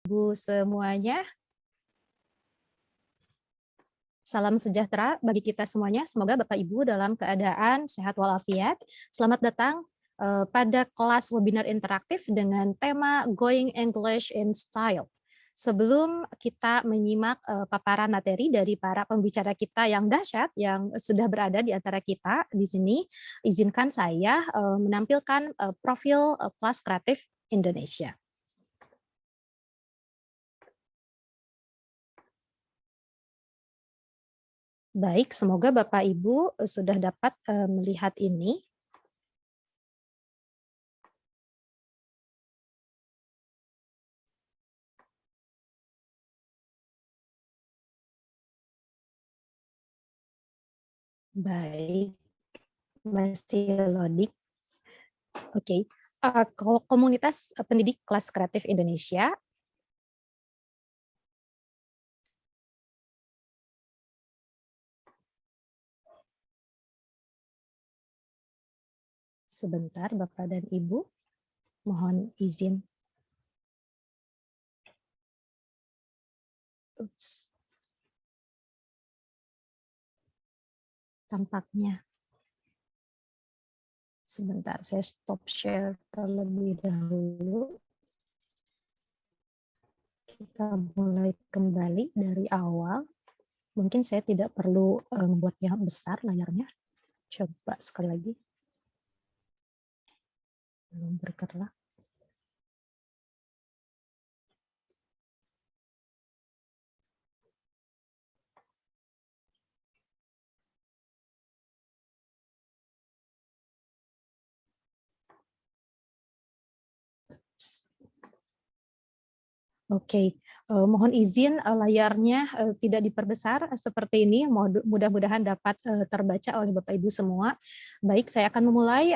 Ibu semuanya. Salam sejahtera bagi kita semuanya. Semoga Bapak Ibu dalam keadaan sehat walafiat. Selamat datang pada kelas webinar interaktif dengan tema Going English in Style. Sebelum kita menyimak paparan materi dari para pembicara kita yang dahsyat yang sudah berada di antara kita di sini, izinkan saya menampilkan profil kelas kreatif Indonesia. Baik, semoga Bapak Ibu sudah dapat melihat ini. Baik, masih loading. Oke, komunitas pendidik kelas kreatif Indonesia. Sebentar, Bapak dan Ibu, mohon izin. Ups. Tampaknya. Sebentar, saya stop share terlebih dahulu. Kita mulai kembali dari awal. Mungkin saya tidak perlu membuatnya besar layarnya. Coba sekali lagi. Belum bergerak. Oke, mohon izin layarnya tidak diperbesar seperti ini. Mudah-mudahan dapat terbaca oleh Bapak Ibu semua. Baik, saya akan memulai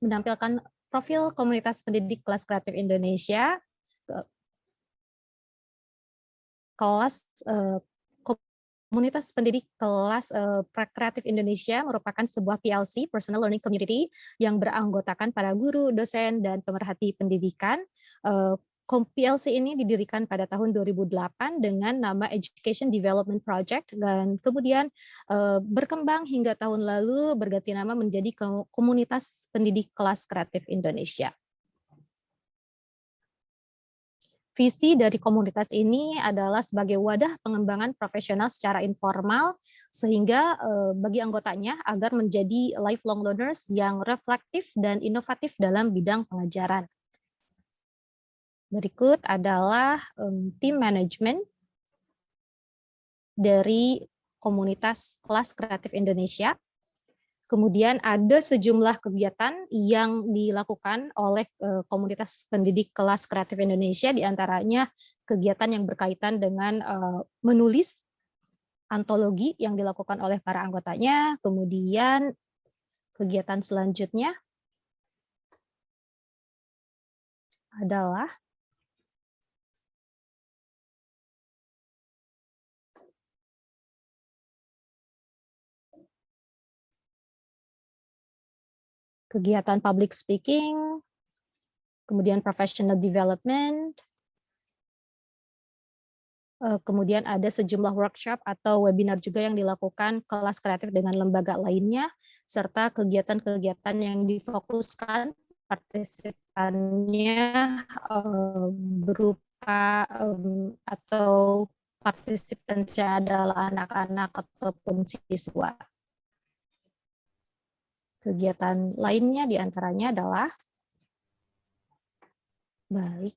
menampilkan profil komunitas pendidik kelas kreatif Indonesia. Komunitas pendidik kelas kreatif Indonesia merupakan sebuah PLC, Personal Learning Community, yang beranggotakan para guru, dosen, dan pemerhati pendidikan. PLC ini didirikan pada tahun 2008 dengan nama Education Development Project, dan kemudian berkembang hingga tahun lalu berganti nama menjadi Komunitas Pendidik Kelas Kreatif Indonesia. Visi dari komunitas ini adalah sebagai wadah pengembangan profesional secara informal, sehingga bagi anggotanya agar menjadi lifelong learners yang reflektif dan inovatif dalam bidang pengajaran. Berikut adalah tim manajemen dari komunitas kelas kreatif Indonesia. Kemudian ada sejumlah kegiatan yang dilakukan oleh komunitas pendidik kelas kreatif Indonesia, diantaranya kegiatan yang berkaitan dengan menulis antologi yang dilakukan oleh para anggotanya. Kemudian kegiatan selanjutnya adalah kegiatan public speaking, kemudian professional development, kemudian ada sejumlah workshop atau webinar juga yang dilakukan kelas kreatif dengan lembaga lainnya, serta kegiatan-kegiatan yang difokuskan partisipannya berupa atau partisipannya adalah anak-anak ataupun siswa. Kegiatan lainnya diantaranya adalah, baik,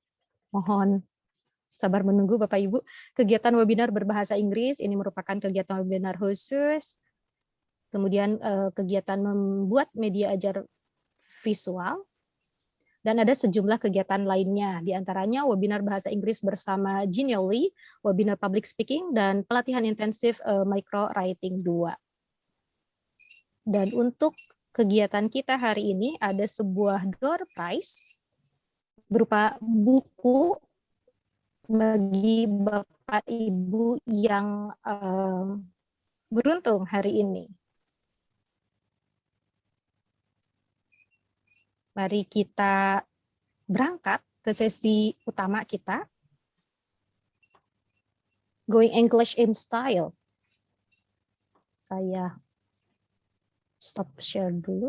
mohon sabar menunggu Bapak Ibu, kegiatan webinar berbahasa Inggris, ini merupakan kegiatan webinar khusus, kemudian kegiatan membuat media ajar visual, dan ada sejumlah kegiatan lainnya, diantaranya webinar bahasa Inggris bersama Genially, webinar public speaking, dan pelatihan intensif micro writing 2. Dan untuk kegiatan kita hari ini ada sebuah door prize berupa buku bagi Bapak Ibu yang beruntung hari ini. Mari kita berangkat ke sesi utama kita. Going English in Style. Saya stop share dulu.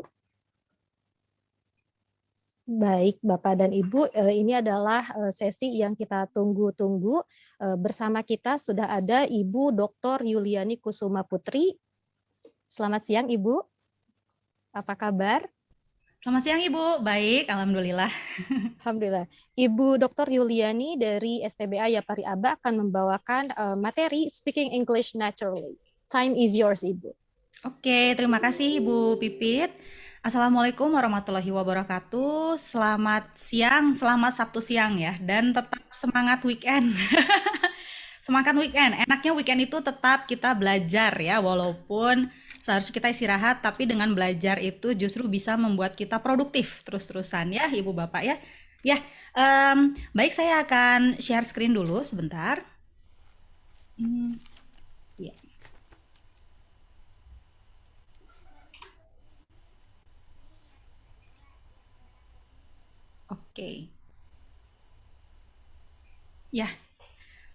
Baik, Bapak dan Ibu, ini adalah sesi yang kita tunggu-tunggu. Bersama kita sudah ada Ibu Dr. Yuliani Kusuma Putri. Selamat siang, Ibu. Apa kabar? Selamat siang Ibu, baik, Alhamdulillah. Alhamdulillah. Ibu Dr. Yuliani dari STBA Yapari Aba akan membawakan materi Speaking English Naturally. Time is yours, Ibu. Oke, terima kasih Ibu Pipit. Assalamualaikum warahmatullahi wabarakatuh. Selamat siang, selamat Sabtu siang ya, dan tetap semangat weekend. Semangat weekend, enaknya weekend itu tetap kita belajar ya, walaupun seharusnya kita istirahat, tapi dengan belajar itu justru bisa membuat kita produktif terus-terusan ya Ibu Bapak ya. Ya, baik saya akan share screen dulu sebentar. Ya. Oke. Ya,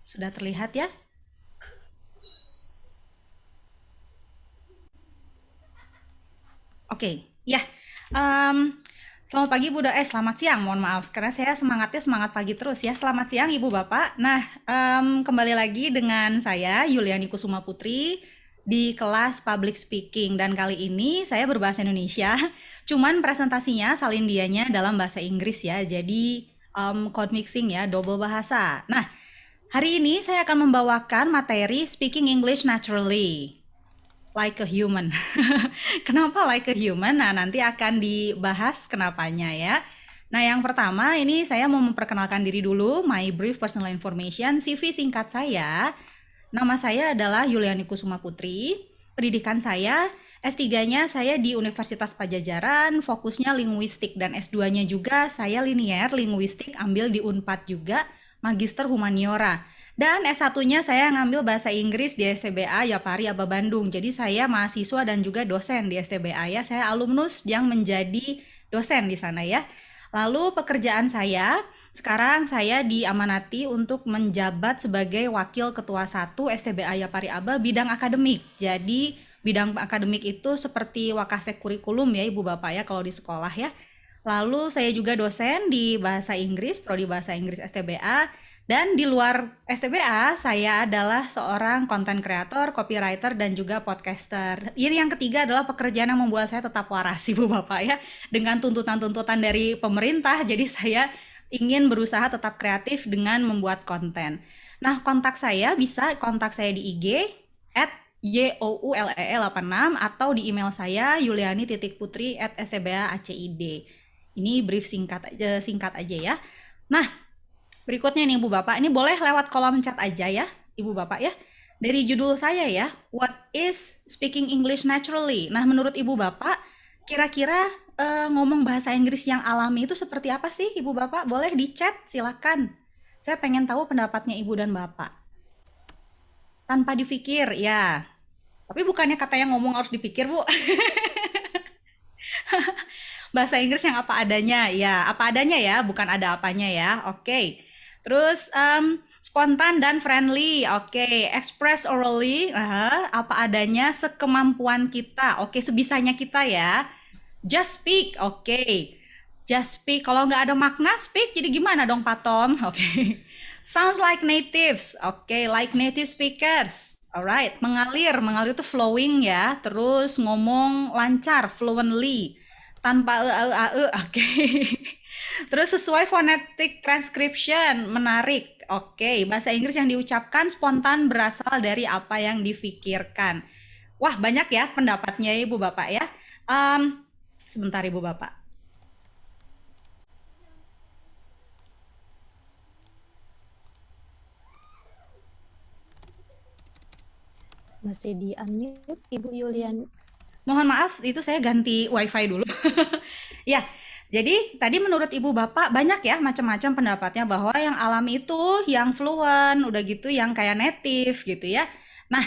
sudah terlihat ya? Oke, ya. Em, Selamat pagi Bu selamat siang, mohon maaf. Karena saya semangatnya semangat pagi terus ya. Selamat siang Ibu Bapak. Nah, kembali lagi dengan saya, Yuliani Kusuma Putri, di kelas Public Speaking. Dan kali ini saya berbahasa Indonesia, cuman presentasinya salindianya dalam bahasa Inggris ya. Jadi, code mixing ya, double bahasa. Nah, hari ini saya akan membawakan materi Speaking English Naturally. Like a human. Kenapa like a human? Nah, nanti akan dibahas kenapanya ya. Nah, yang pertama ini saya mau memperkenalkan diri dulu, my brief personal information, CV singkat saya. Nama saya adalah Yuliani Kusuma Putri. Pendidikan saya, S3-nya saya di Universitas Pajajaran, fokusnya linguistik, dan S2-nya juga saya linear linguistik, ambil di Unpad juga, Magister Humaniora. Dan S1-nya saya ngambil bahasa Inggris di STBA Yapari Aba Bandung. Jadi saya mahasiswa dan juga dosen di STBA ya. Saya alumnus yang menjadi dosen di sana ya. Lalu pekerjaan saya, sekarang saya diamanati untuk menjabat sebagai Wakil Ketua 1 STBA Yapari Aba bidang akademik. Jadi bidang akademik itu seperti Wakasek kurikulum ya Ibu Bapak ya kalau di sekolah ya. Lalu saya juga dosen di bahasa Inggris, prodi bahasa Inggris STBA. Dan di luar STBA, saya adalah seorang content creator, copywriter, dan juga podcaster. Ini yang ketiga adalah pekerjaan yang membuat saya tetap waras, Ibu Bapak ya. Dengan tuntutan-tuntutan dari pemerintah, jadi saya ingin berusaha tetap kreatif dengan membuat konten. Nah, kontak saya bisa kontak saya di IG, at youleel86, atau di email saya, yuliani.putri@stba.acid. Ini brief singkat aja ya. Nah, berikutnya nih Ibu Bapak, ini boleh lewat kolom chat aja ya, Ibu Bapak ya. Dari judul saya ya, What is Speaking English Naturally? Nah, menurut Ibu Bapak, kira-kira ngomong bahasa Inggris yang alami itu seperti apa sih Ibu Bapak? Boleh di chat, silakan. Saya pengen tahu pendapatnya Ibu dan Bapak. Tanpa dipikir, ya. Tapi bukannya katanya ngomong harus dipikir, Bu. Bahasa Inggris yang apa adanya, ya. Apa adanya ya, bukan ada apanya ya. Oke. Terus spontan dan friendly. Oke, express orally, apa adanya sekemampuan kita. Oke, sebisanya kita ya. Just speak. Oke. Just speak. Kalau nggak ada makna speak, jadi gimana dong Pak Tom? Oke. Sounds like natives. Oke, like native speakers. Alright, mengalir itu flowing ya. Terus ngomong lancar, fluently, tanpa oke. Terus sesuai phonetic transcription, menarik. Oke, bahasa Inggris yang diucapkan spontan berasal dari apa yang difikirkan. Wah, banyak ya pendapatnya Ibu Bapak ya. Sebentar Ibu Bapak. Masih di unmute, Ibu Yuliani. Mohon maaf, itu saya ganti wifi dulu. Ya, jadi tadi menurut Ibu Bapak banyak ya macam-macam pendapatnya bahwa yang alami itu yang fluent, udah gitu yang kayak native gitu ya. Nah,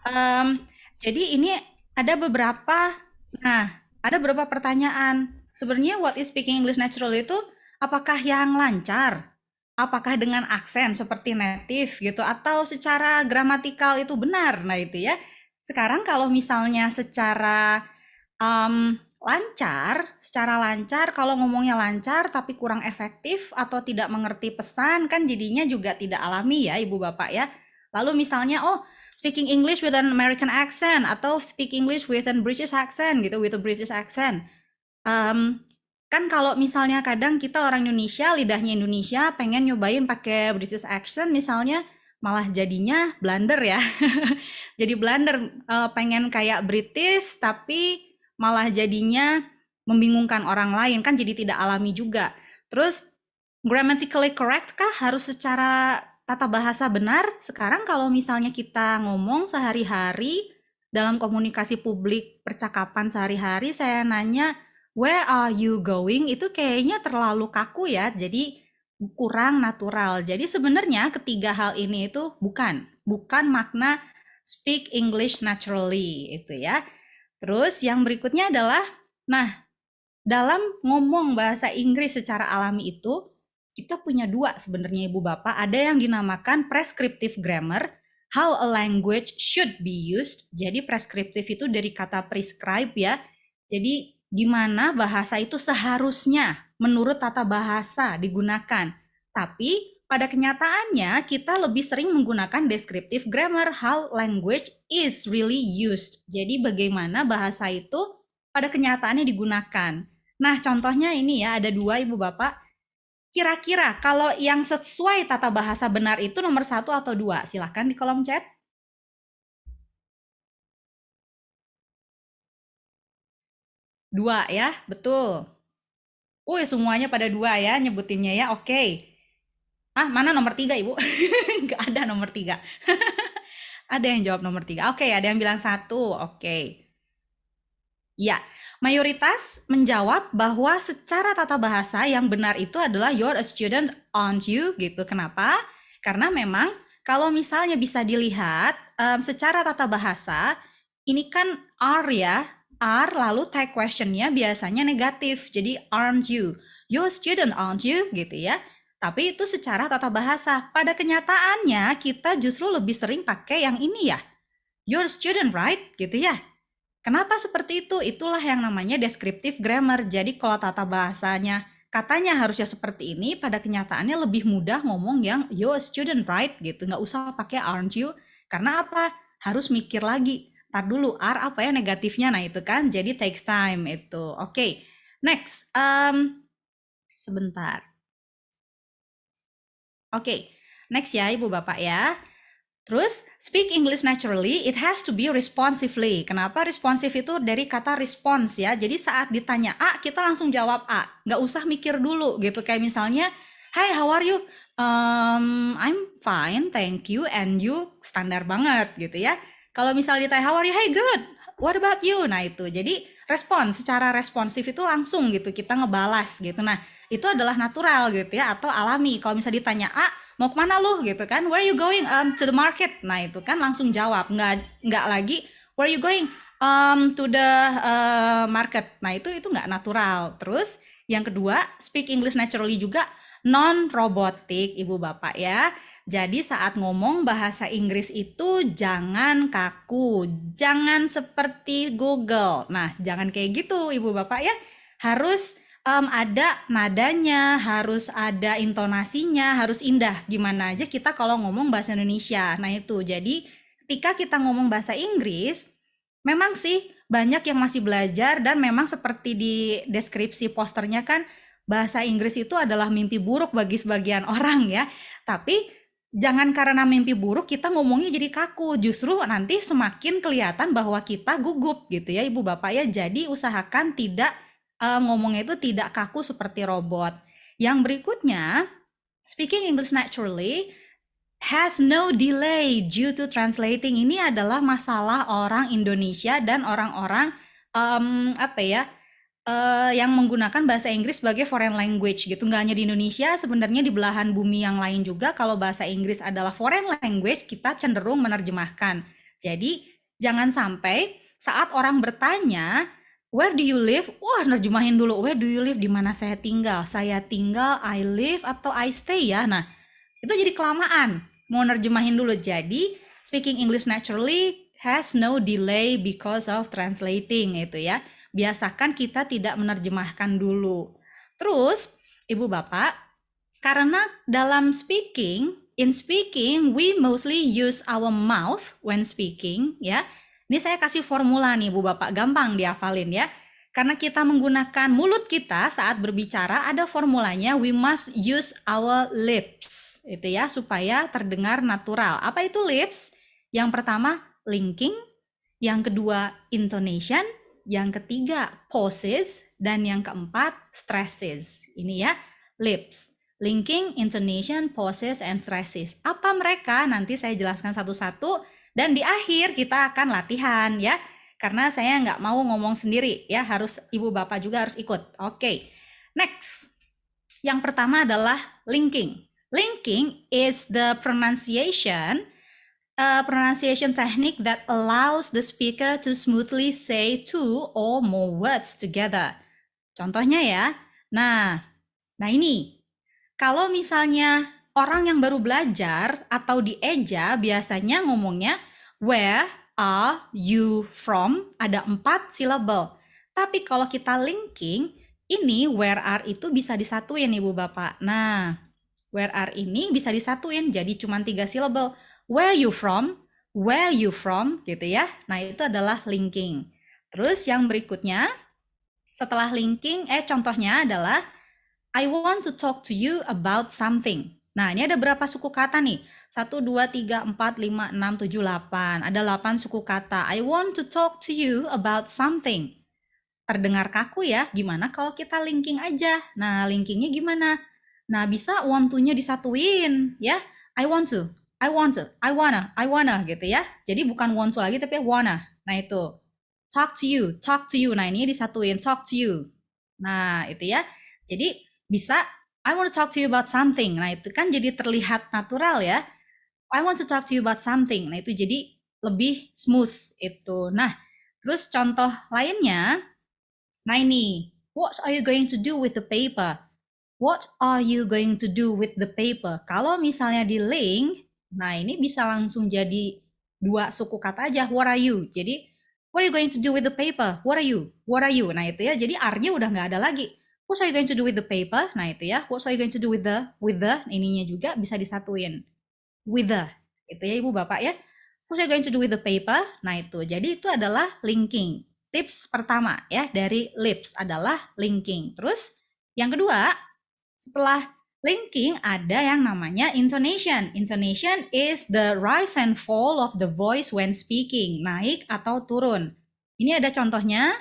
em, jadi ini ada beberapa, ada beberapa pertanyaan. Sebenarnya what is speaking English natural itu apakah yang lancar? apakah dengan aksen seperti native gitu atau secara gramatikal itu benar. Nah, itu ya. Sekarang kalau misalnya secara lancar, kalau ngomongnya lancar tapi kurang efektif atau tidak mengerti pesan kan jadinya juga tidak alami ya Ibu Bapak ya. Lalu misalnya speaking English with an American accent atau speak English with an British accent gitu, with a British accent. Um, kan kalau misalnya kadang kita orang Indonesia, lidahnya Indonesia, pengen nyobain pakai British accent misalnya, malah jadinya blunder ya. Jadi blunder, pengen kayak British tapi malah jadinya membingungkan orang lain, kan jadi tidak alami juga. Terus grammatically correct kah harus secara tata bahasa benar? Sekarang kalau misalnya kita ngomong sehari-hari dalam komunikasi publik, percakapan sehari-hari, saya nanya, "Where are you going?" Itu kayaknya terlalu kaku ya, jadi kurang natural. Jadi sebenarnya ketiga hal ini itu bukan makna speak English naturally itu ya. Terus yang berikutnya adalah, nah, dalam ngomong bahasa Inggris secara alami itu, kita punya dua sebenarnya Ibu Bapak. Ada yang dinamakan prescriptive grammar, how a language should be used. Jadi prescriptive itu dari kata prescribe ya. Jadi gimana bahasa itu seharusnya menurut tata bahasa digunakan. Tapi pada kenyataannya kita lebih sering menggunakan descriptive grammar, how language is really used. Jadi bagaimana bahasa itu pada kenyataannya digunakan. Nah, contohnya ini ya, ada dua Ibu Bapak. Kira-kira kalau yang sesuai tata bahasa benar itu nomor satu atau dua? Silahkan di kolom chat. Dua ya, betul. Semuanya pada dua ya nyebutinnya ya, oke. Mana nomor tiga Ibu? Nggak ada nomor tiga. Ada yang jawab nomor tiga. Oke, ada yang bilang satu, oke. Ya, mayoritas menjawab bahwa secara tata bahasa yang benar itu adalah you're a student, aren't you? Gitu. Kenapa? Karena memang kalau misalnya bisa dilihat secara tata bahasa, ini kan are ya, are lalu tag questionnya biasanya negatif. Jadi aren't you? You're a student, aren't you? Gitu ya. Tapi itu secara tata bahasa. Pada kenyataannya kita justru lebih sering pakai yang ini ya. You're a student, right? Gitu ya. Kenapa seperti itu? Itulah yang namanya descriptive grammar. Jadi kalau tata bahasanya katanya harusnya seperti ini, pada kenyataannya lebih mudah ngomong yang you're a student, right? Gitu. Nggak usah pakai aren't you. Karena apa? Harus mikir lagi. Tar dulu, are apa ya negatifnya? Nah itu kan, jadi takes time itu. Oke, next. Sebentar. Oke, next ya Ibu Bapak ya. Terus, speak English naturally, it has to be responsively. Kenapa responsif itu dari kata response ya. Jadi saat ditanya A, kita langsung jawab A. Nggak usah mikir dulu gitu. Kayak misalnya, "Hi, how are you?" I'm fine, thank you, and you, standar banget gitu ya. Kalau misalnya ditanya, "How are you?" "Hey, good. What about you?" Nah itu, jadi respons, secara responsif itu langsung gitu, kita ngebalas gitu. Nah, itu adalah natural gitu ya, atau alami. Kalau misalnya ditanya A, "Mau kemana lu?" gitu kan, "Where you going?" To the market." Nah itu kan langsung jawab, nggak lagi "Where you going?" To the market. Nah itu nggak natural. Terus yang kedua, speak English naturally juga non-robotik Ibu Bapak ya. Jadi saat ngomong bahasa Inggris itu jangan kaku, jangan seperti Google. Nah jangan kayak gitu Ibu Bapak ya. Harus ada nadanya, harus ada intonasinya, harus indah. Gimana aja kita kalau ngomong bahasa Indonesia. Nah itu, jadi ketika kita ngomong bahasa Inggris, memang sih banyak yang masih belajar dan memang seperti di deskripsi posternya kan, bahasa Inggris itu adalah mimpi buruk bagi sebagian orang ya. Tapi jangan karena mimpi buruk kita ngomongnya jadi kaku. Justru nanti semakin kelihatan bahwa kita gugup gitu ya Ibu Bapak ya. Jadi usahakan tidak ngomongnya itu tidak kaku seperti robot. Yang berikutnya, speaking English naturally has no delay due to translating. Ini adalah masalah orang Indonesia dan orang-orang yang menggunakan bahasa Inggris sebagai foreign language gitu. Nggak hanya di Indonesia, sebenarnya di belahan bumi yang lain juga kalau bahasa Inggris adalah foreign language, kita cenderung menerjemahkan. Jadi jangan sampai saat orang bertanya Where do you live? Wah, nerjemahin dulu. Where do you live? Di mana saya tinggal? Saya tinggal, I live, atau I stay ya. Nah, itu jadi kelamaan. Mau nerjemahin dulu. Jadi, speaking English naturally has no delay because of translating itu ya. Biasakan kita tidak menerjemahkan dulu. Terus, Ibu Bapak, karena dalam speaking, in speaking, we mostly use our mouth when speaking ya. Ini saya kasih formula nih Bu Bapak, gampang dihafalin ya. Karena kita menggunakan mulut kita saat berbicara, ada formulanya, we must use our lips. Itu ya, supaya terdengar natural. Apa itu lips? Yang pertama, linking. Yang kedua, intonation. Yang ketiga, pauses. Dan yang keempat, stresses. Ini ya, lips. Linking, intonation, pauses, and stresses. Apa mereka? Nanti saya jelaskan satu-satu. Dan di akhir kita akan latihan ya. Karena saya nggak mau ngomong sendiri ya. Harus Ibu Bapak juga harus ikut. Oke. Next. Yang pertama adalah linking. Linking is the pronunciation technique that allows the speaker to smoothly say two or more words together. Contohnya ya. Nah ini. Kalau misalnya orang yang baru belajar atau dieja biasanya ngomongnya where are you from? Ada 4 silabel. Tapi kalau kita linking, ini where are itu bisa disatuin Ibu Bapak. Nah, where are ini bisa disatuin jadi cuma 3 silabel. Where you from? Where you from? Gitu ya. Nah, itu adalah linking. Terus yang berikutnya, setelah linking, contohnya adalah I want to talk to you about something. Nah, ini ada berapa suku kata nih? 1, 2, 3, 4, 5, 6, 7, 8. Ada 8 suku kata. I want to talk to you about something. Terdengar kaku ya, gimana kalau kita linking aja? Nah, linkingnya gimana? Nah, bisa want to-nya disatuin ya. I want to, I want to, I wanna gitu ya. Jadi bukan want to lagi tapi wanna. Nah, itu. Talk to you. Nah, ini disatuin, talk to you. Nah, itu ya. Jadi bisa I want to talk to you about something. Nah, itu kan jadi terlihat natural ya. I want to talk to you about something. Nah, itu jadi lebih smooth itu. Nah, terus contoh lainnya, nah ini, what are you going to do with the paper? What are you going to do with the paper? Kalau misalnya di link, nah ini bisa langsung jadi 2 suku kata aja, what are you? Jadi, what are you going to do with the paper? What are you? What are you? Nah, itu ya, jadi are-nya udah nggak ada lagi. What are you going to do with the paper? Nah, itu ya, what are you going to do with the, ininya juga bisa disatuin. With the, itu ya Ibu Bapak ya. What are you going to do with the paper? Nah, itu. Jadi itu adalah linking. Tips pertama ya dari lips adalah linking. Terus yang kedua, setelah linking ada yang namanya intonation. Intonation is the rise and fall of the voice when speaking, naik atau turun. Ini ada contohnya.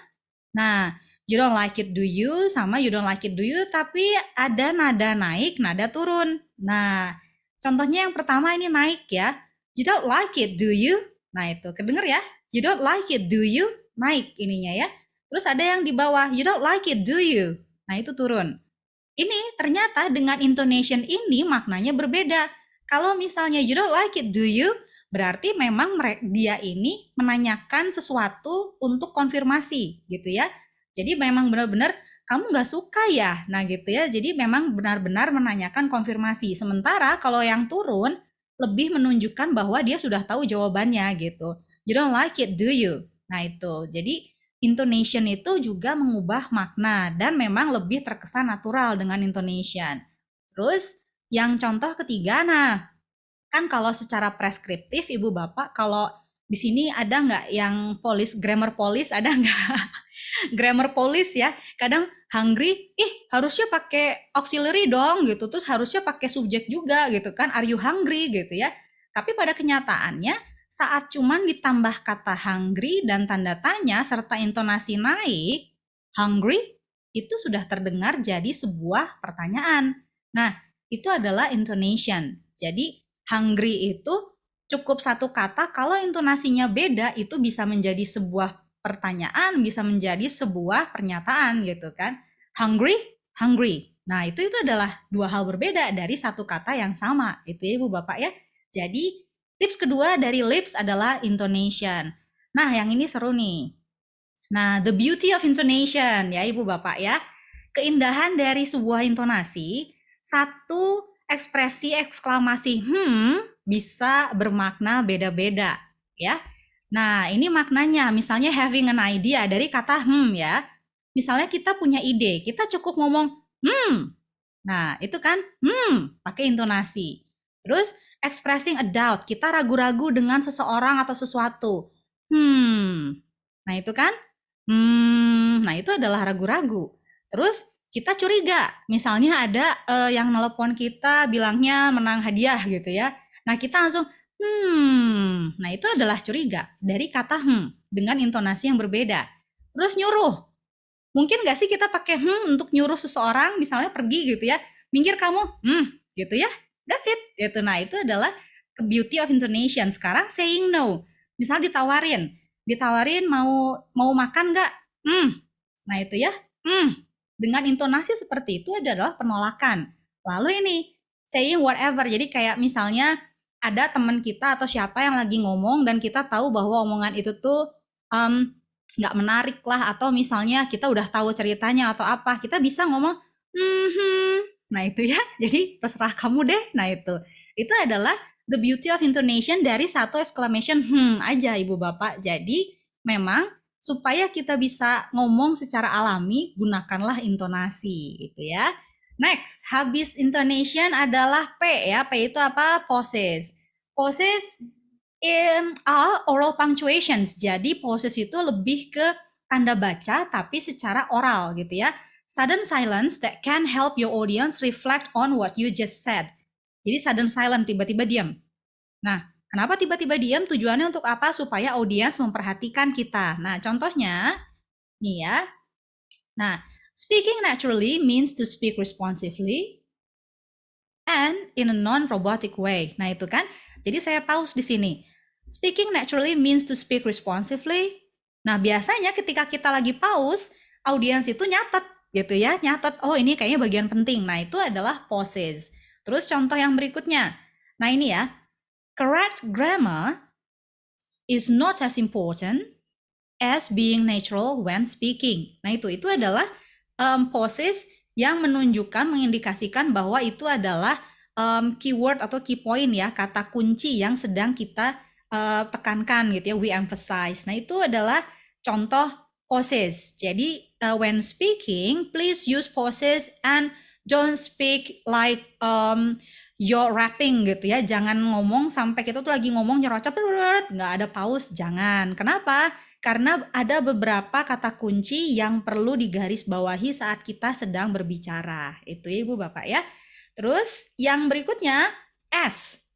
Nah, you don't like it do you sama you don't like it do you, tapi ada nada naik, nada turun. Nah, contohnya yang pertama ini naik ya. You don't like it do you? Nah, itu kedenger ya. You don't like it do you? Naik ininya ya. Terus ada yang di bawah, you don't like it do you? Nah, itu turun. Ini ternyata dengan intonation ini maknanya berbeda. Kalau misalnya you don't like it do you? Berarti memang dia ini menanyakan sesuatu untuk konfirmasi gitu ya. Jadi memang benar-benar kamu nggak suka ya. Nah gitu ya. Jadi memang benar-benar menanyakan konfirmasi. Sementara kalau yang turun lebih menunjukkan bahwa dia sudah tahu jawabannya gitu. You don't like it, do you? Nah itu. Jadi intonation itu juga mengubah makna dan memang lebih terkesan natural dengan intonation. Terus yang contoh ketiga, nah kan kalau secara preskriptif Ibu Bapak, kalau di sini ada nggak yang grammar polis, ada nggak? Grammar polis ya, kadang hungry, harusnya pakai auxiliary dong gitu, terus harusnya pakai subjek juga gitu kan, are you hungry gitu ya. Tapi pada kenyataannya saat cuman ditambah kata hungry dan tanda tanya serta intonasi naik, hungry itu sudah terdengar jadi sebuah pertanyaan. Nah, itu adalah intonation. Jadi hungry itu cukup satu kata, kalau intonasinya beda itu bisa menjadi sebuah pertanyaan, bisa menjadi sebuah pernyataan gitu kan. Hungry, hungry. Nah, itu adalah 2 hal berbeda dari satu kata yang sama. Itu ya Ibu Bapak ya. Jadi, tips kedua dari lips adalah intonation. Nah, yang ini seru nih. Nah, the beauty of intonation ya Ibu Bapak ya. Keindahan dari sebuah intonasi, satu ekspresi eksklamasi bisa bermakna beda-beda ya. Nah, ini maknanya misalnya having an idea dari kata ya. Misalnya kita punya ide, kita cukup ngomong Nah, itu kan pakai intonasi. Terus expressing a doubt, kita ragu-ragu dengan seseorang atau sesuatu. Nah itu kan nah itu adalah ragu-ragu. Terus kita curiga, misalnya ada yang nelpon kita bilangnya menang hadiah gitu ya. Nah kita langsung nah itu adalah curiga dari kata dengan intonasi yang berbeda. Terus nyuruh, mungkin nggak sih kita pakai untuk nyuruh seseorang misalnya pergi gitu ya, minggir kamu, gitu ya, that's it gitu. Nah itu adalah beauty of intonation. Sekarang saying no, misal ditawarin mau makan nggak, nah itu ya, dengan intonasi seperti itu adalah penolakan. Lalu ini saying whatever, jadi kayak misalnya ada teman kita atau siapa yang lagi ngomong dan kita tahu bahwa omongan itu tuh nggak menarik lah, atau misalnya kita udah tahu ceritanya atau apa, kita bisa ngomong nah itu ya, jadi terserah kamu deh. Nah itu adalah the beauty of intonation dari satu exclamation aja Ibu Bapak. Jadi memang supaya kita bisa ngomong secara alami, gunakanlah intonasi gitu ya. Next, habis intonation adalah P ya. P itu apa? Pauses. Pauses are oral punctuations. Jadi pauses itu lebih ke tanda baca tapi secara oral gitu ya. Sudden silence that can help your audience reflect on what you just said. Jadi sudden silence, tiba-tiba diam. Nah, kenapa tiba-tiba diam? Tujuannya untuk apa? Supaya audiens memperhatikan kita. Nah, contohnya nih ya. Nah, speaking naturally means to speak responsively and in a non-robotic way. Nah, itu kan. Jadi saya pause di sini. Speaking naturally means to speak responsively. Nah, biasanya ketika kita lagi pause, audiens itu nyatet gitu ya, nyatet, oh ini kayaknya bagian penting. Nah, itu adalah pauses. Terus contoh yang berikutnya. Nah, ini ya. Correct grammar is not as important as being natural when speaking. Nah, itu adalah pauses yang menunjukkan, mengindikasikan bahwa itu adalah keyword atau key point ya, kata kunci yang sedang kita tekankan gitu ya, we emphasize. Nah, itu adalah contoh pauses. Jadi, when speaking, please use pauses and don't speak like you're rapping gitu ya. Jangan ngomong sampai kita tuh lagi ngomong nyerocop, nggak ada pause, jangan. Kenapa? Karena ada beberapa kata kunci yang perlu digarisbawahi saat kita sedang berbicara. Itu ya Ibu Bapak ya. Terus yang berikutnya S,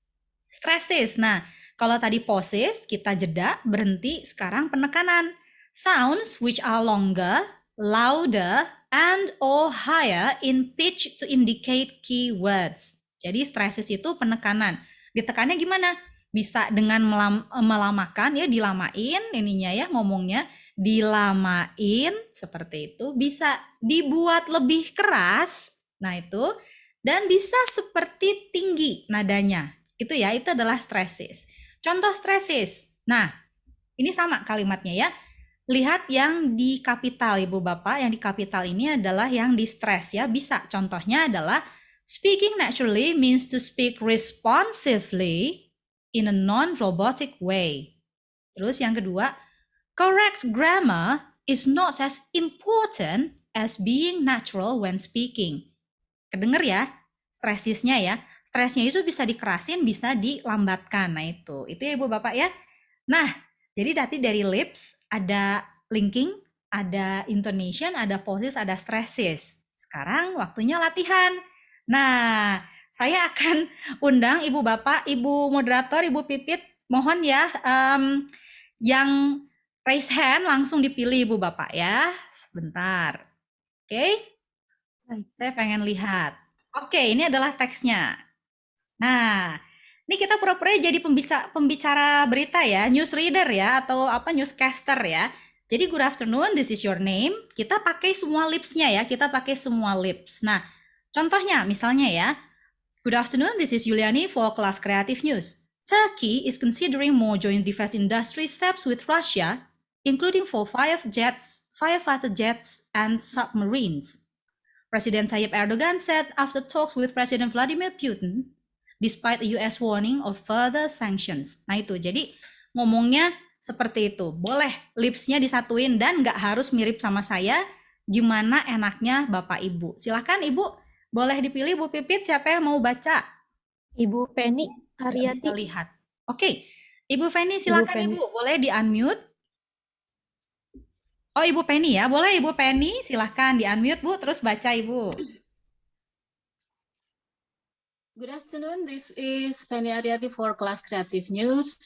stresses. Nah, kalau tadi pauses kita jeda, berhenti, sekarang penekanan. Sounds which are longer, louder, and or higher in pitch to indicate key words. Jadi stresses itu penekanan. Ditekannya gimana? Bisa dengan melamakan ya, dilamain ininya ya, ngomongnya dilamain seperti itu, bisa dibuat lebih keras. Nah, itu dan bisa seperti tinggi nadanya. Itu ya, itu adalah stresses. Contoh stresses. Nah, ini sama kalimatnya ya. Lihat yang di kapital Ibu Bapak, yang di kapital ini adalah yang di stress ya. Bisa contohnya adalah speaking naturally means to speak responsively in a non-robotic way. Terus yang kedua, correct grammar is not as important as being natural when speaking. Kedenger ya, stressesnya ya. Stresnya itu bisa dikerasin, bisa dilambatkan. Nah itu ya Ibu Bapak ya. Nah, jadi tadi dari lips ada linking, ada intonation, ada pauses, ada stresses. Sekarang waktunya latihan. Nah, saya akan undang Ibu Bapak, Ibu Moderator, Ibu Pipit, mohon ya yang raise hand langsung dipilih Ibu Bapak ya. Sebentar. Oke, saya pengen lihat. Oke, ini adalah teksnya. Nah, ini kita pura-pura jadi pembicara berita ya, newsreader ya, atau apa newscaster ya. Jadi good afternoon, this is your name. Kita pakai semua lipsnya ya, kita pakai semua lips. Nah, contohnya misalnya ya, good afternoon, this is Yuliani for Kelas Kreatif News. Turkey is considering more joint defense industry steps with Russia including for firefighter jets, and submarines. President Tayyip Erdogan said after talks with President Vladimir Putin, despite a US warning of further sanctions. Nah itu, jadi ngomongnya seperti itu. Boleh lipsnya disatuin dan nggak harus mirip sama saya. Gimana enaknya Bapak Ibu? Silahkan Ibu, boleh dipilih Bu Pipit siapa yang mau baca? Ibu Penny Nggak bisa Aryati. lihat. Oke, Ibu Feni Ibu silakan Penny. Ibu, boleh di-unmute. Oh Ibu Penny ya, boleh Ibu Penny silahkan di-unmute Bu, terus baca Ibu. Good afternoon, this is Penny Aryati for Class Creative News.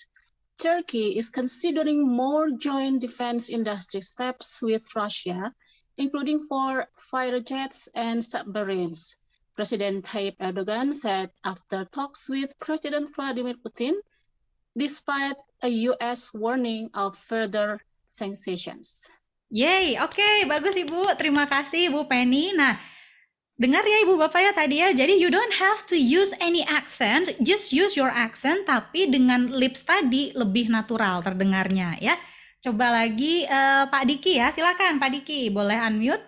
Turkey is considering more joint defense industry steps with Russia, including for fighter jets and submarines. President Tayyip Erdogan said after talks with President Vladimir Putin, despite a US warning of further sanctions. Yeay, oke, bagus Ibu. Terima kasih Ibu Penny. Nah, dengar ya Ibu Bapak ya tadi ya. Jadi you don't have to use any accent, just use your accent tapi dengan lips tadi lebih natural terdengarnya ya. Coba lagi Pak Diki ya, silakan Pak Diki, boleh unmute?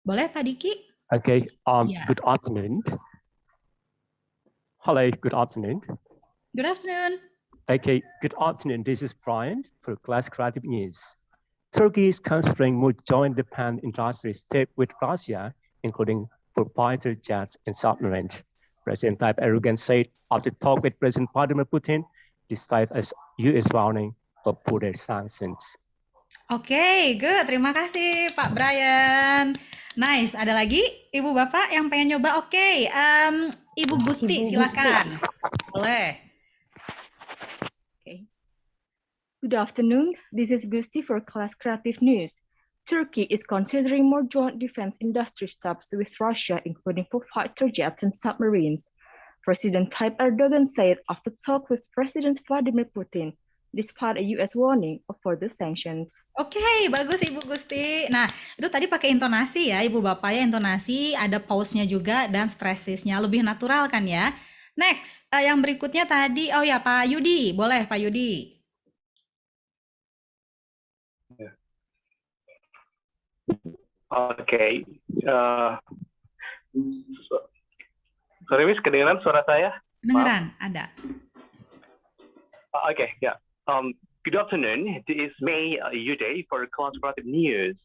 Boleh Pak Diki? Okay, Yeah. good afternoon. Hello, good afternoon. Good afternoon. Okay, good afternoon. This is Brian for Class Creative News. Turkey is considering more joint defense industry steps with Russia, including for fighter jets and submarines. President Tayyip Erdogan said after talk with President Vladimir Putin, despite a US warning of further sanctions. Oke, good. Terima kasih Pak Brian. Nice. Ada lagi Ibu Bapak yang pengen nyoba? Oke, Ibu Gusti, Ibu silakan. Boleh. Okay. Good afternoon. This is Gusti for Class Creative News. Turkey is considering more joint defense industry steps with Russia, including for fighter jets and submarines. President Tayyip Erdogan said after talk with President Vladimir Putin, despite a US warning of further sanctions. Oke, bagus Ibu Gusti. Nah, itu tadi pakai intonasi ya, Ibu Bapak ya, intonasi, ada pause-nya juga dan stressesnya lebih natural kan ya. Next, yang berikutnya tadi, oh ya Pak Yudi, boleh Pak Yudi. Oke, sorry Miss, kedengeran suara saya? Kedengeran, ada. Okay, yeah. Good afternoon. This is May Yude for Class Creative News.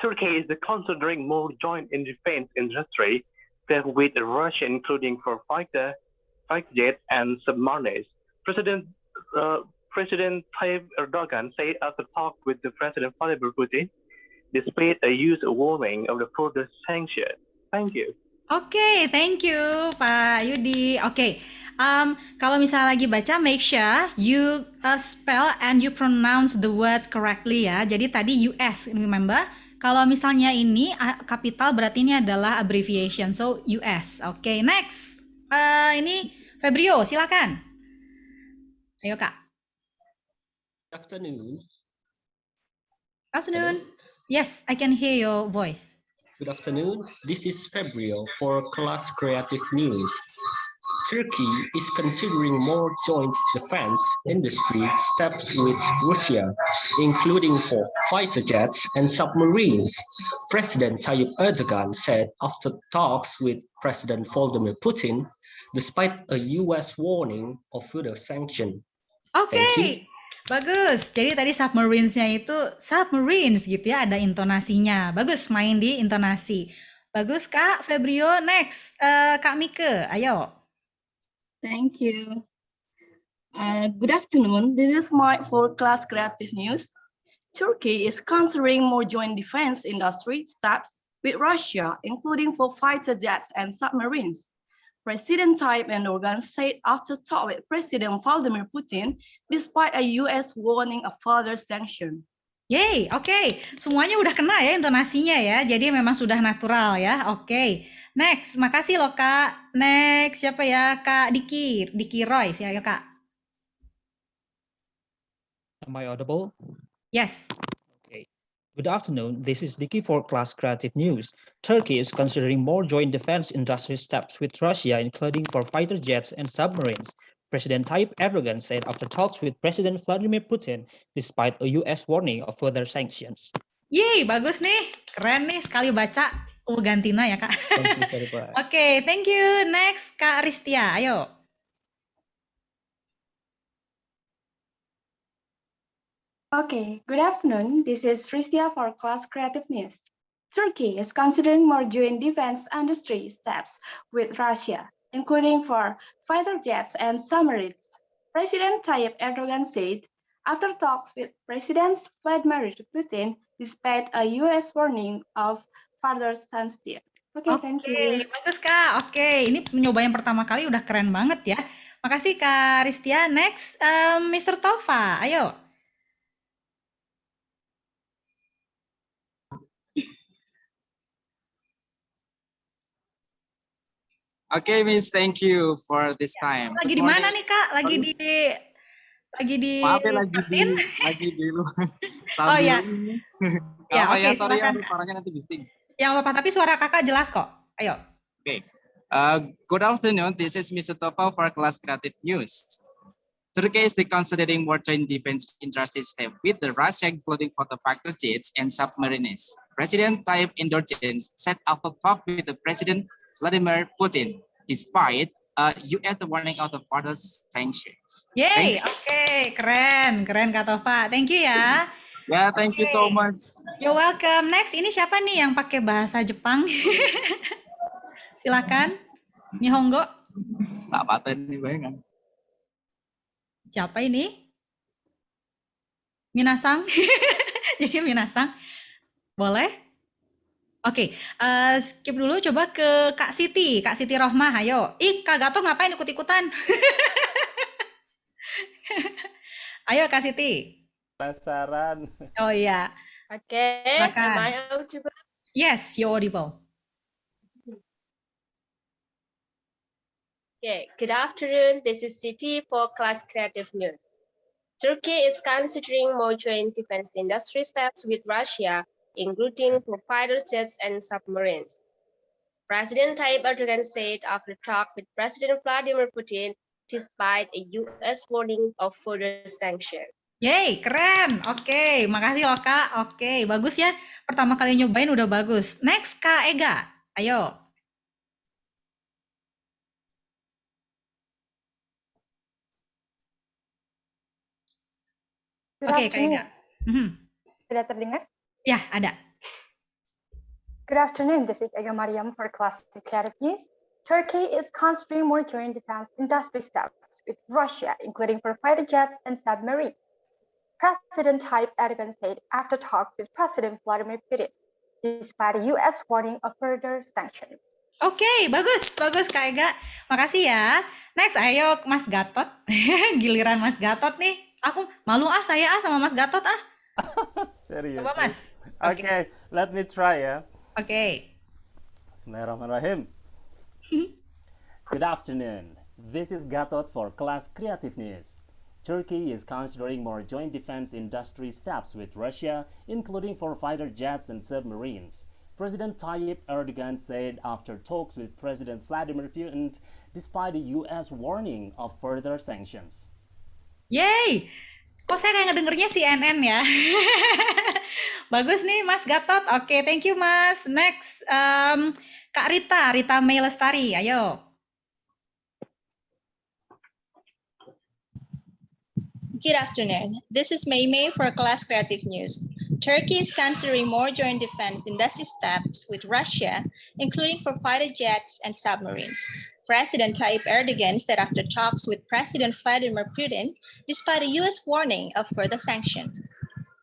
Turkey is considering more joint in defense industry that with Russia, including for fighter jets and submarines. President Tayyip Erdogan said after talk with the President Vladimir Putin, displayed a use warning of the further sanction. Thank you. Oke, thank you Pak Yudi. Oke, kalau misalnya lagi baca, make sure you spell and you pronounce the words correctly ya. Jadi tadi US, remember? Kalau misalnya ini kapital berarti ini adalah abbreviation, so US. Oke, next. Ini Febrio, silakan. Ayo Kak. Good afternoon. Afternoon. Yes, I can hear your voice. Good afternoon. This is Febrio for Class Creative News. Turkey is considering more joint defense industry steps with Russia, including for fighter jets and submarines. President Tayyip Erdogan said after talks with President Vladimir Putin, despite a US warning of further sanction. Oke, bagus. Jadi tadi submarines-nya itu submarines gitu ya, ada intonasinya. Bagus main di intonasi. Bagus Kak Febrio. Next, Kak Mike, ayo. Thank you. Good afternoon. This is Mike for Class Creative News. Turkey is considering more joint defense industry steps with Russia, including for fighter jets and submarines. President Tayyip Erdogan said after talk with President Vladimir Putin, despite a US warning of further sanction. Yeay, oke. Semuanya udah kena ya intonasinya ya, jadi memang sudah natural ya, oke. Next, makasih loh Kak. Next, siapa ya? Kak Diki Roy, ayo Kak. Am I audible? Yes. Okay. Good afternoon. This is Dicky for Class Creative News. Turkey is considering more joint defense industry steps with Russia, including for fighter jets and submarines. President Tayyip Erdogan said after talks with President Vladimir Putin, despite a U.S. warning of further sanctions. Yeay, bagus nih. Keren nih, sekali baca. Gantina ya, Kak. Thank you very much. Oke, thank you. Next, Kak Ristia. Ayo. Okay, good afternoon. This is Ristia for Class Creative News. Turkey is considering more joint defense industry steps with Russia, including for fighter jets and submarines. President Tayyip Erdogan said after talks with President Vladimir Putin, despite a U.S. warning of further sanctions. Okay, thank you. Bagus Kak. Oke, ini nyoba yang pertama kali udah keren banget ya. Makasih Kak Ristia. Next, Mr. Tova. Ayo. Okay, Miss, thank you for this time. Lagi di mana nih Kak? Lagi di Maaf ya, lagi di luar. Oh ya. Ya, oke, sorry ya, silakan. suaranya nanti bising. Yang apa-apa, tapi suara Kakak jelas kok. Ayo. Okay. Good afternoon. This is Mr. Topal for Class Creative News. Turkey is considering more joint defense industry step with the Russia, including for the fighter jets and submarines. President Tayyip Erdogan set up a talk with the President Vladimir Putin, despite U.S. warning of the further sanctions. Yay, oke, keren Kak Tova. Thank you ya. Yeah, thank you so much. You're welcome. Next, ini siapa nih yang pakai bahasa Jepang? Silakan. Nihongo. Tak paten nih, bayangkan. Siapa ini? Minasang. Jadi Minasang. Boleh? Oke, skip dulu, coba ke Kak Siti Rohmah, ayo. Kak Gatot ngapain ikut-ikutan? Ayo Kak Siti. Penasaran. Oh iya. Okay, Silakan. am I audible? Yes, you're audible. Okay, good afternoon. This is Siti for Class Creative News. Turkey is considering more joint defense industry steps with Russia, including for fighter jets and submarines. President Tayyip Erdogan said after talk with President Vladimir Putin, despite a U.S. warning of further sanctions. Yeay, keren. Oke, makasih loh Kak. Oke, bagus ya. Pertama kali nyobain udah bagus. Next, Kak Ega. Ayo. Oke, Kak Ega. Sudah terdengar? Ya, ada. Good afternoon, this is Ega Mariam for Class Creative News. Turkey is considering more joint defense industry steps with Russia, including for fighter jets and submarines. President Tayyip Erdogan said after talks with President Vladimir Putin, despite a U.S. warning of further sanctions. Oke, bagus Kak Ega. Makasih ya. Next, ayo Mas Gatot. Giliran Mas Gatot nih. Aku malu saya sama Mas Gatot Serius. Coba Mas. Okay, let me try ya. Oke. Bismillahirrahmanirrahim. Good afternoon. This is Gatot for Class Creative News. Turkey is considering more joint defense industry steps with Russia, including for fighter jets and submarines. President Tayyip Erdogan said after talks with President Vladimir Putin, despite the U.S. warning of further sanctions. Yeay! Kok saya kayak ngedengernya CNN ya? Bagus nih Mas Gatot. Oke, thank you Mas. Next, Kak Rita May Lestari, ayo. Good afternoon. This is Mei Mei for Class Creative News. Turkey is considering more joint defense industry steps with Russia, including for fighter jets and submarines. President Tayyip Erdogan said after talks with President Vladimir Putin, despite a U.S. warning of further sanctions.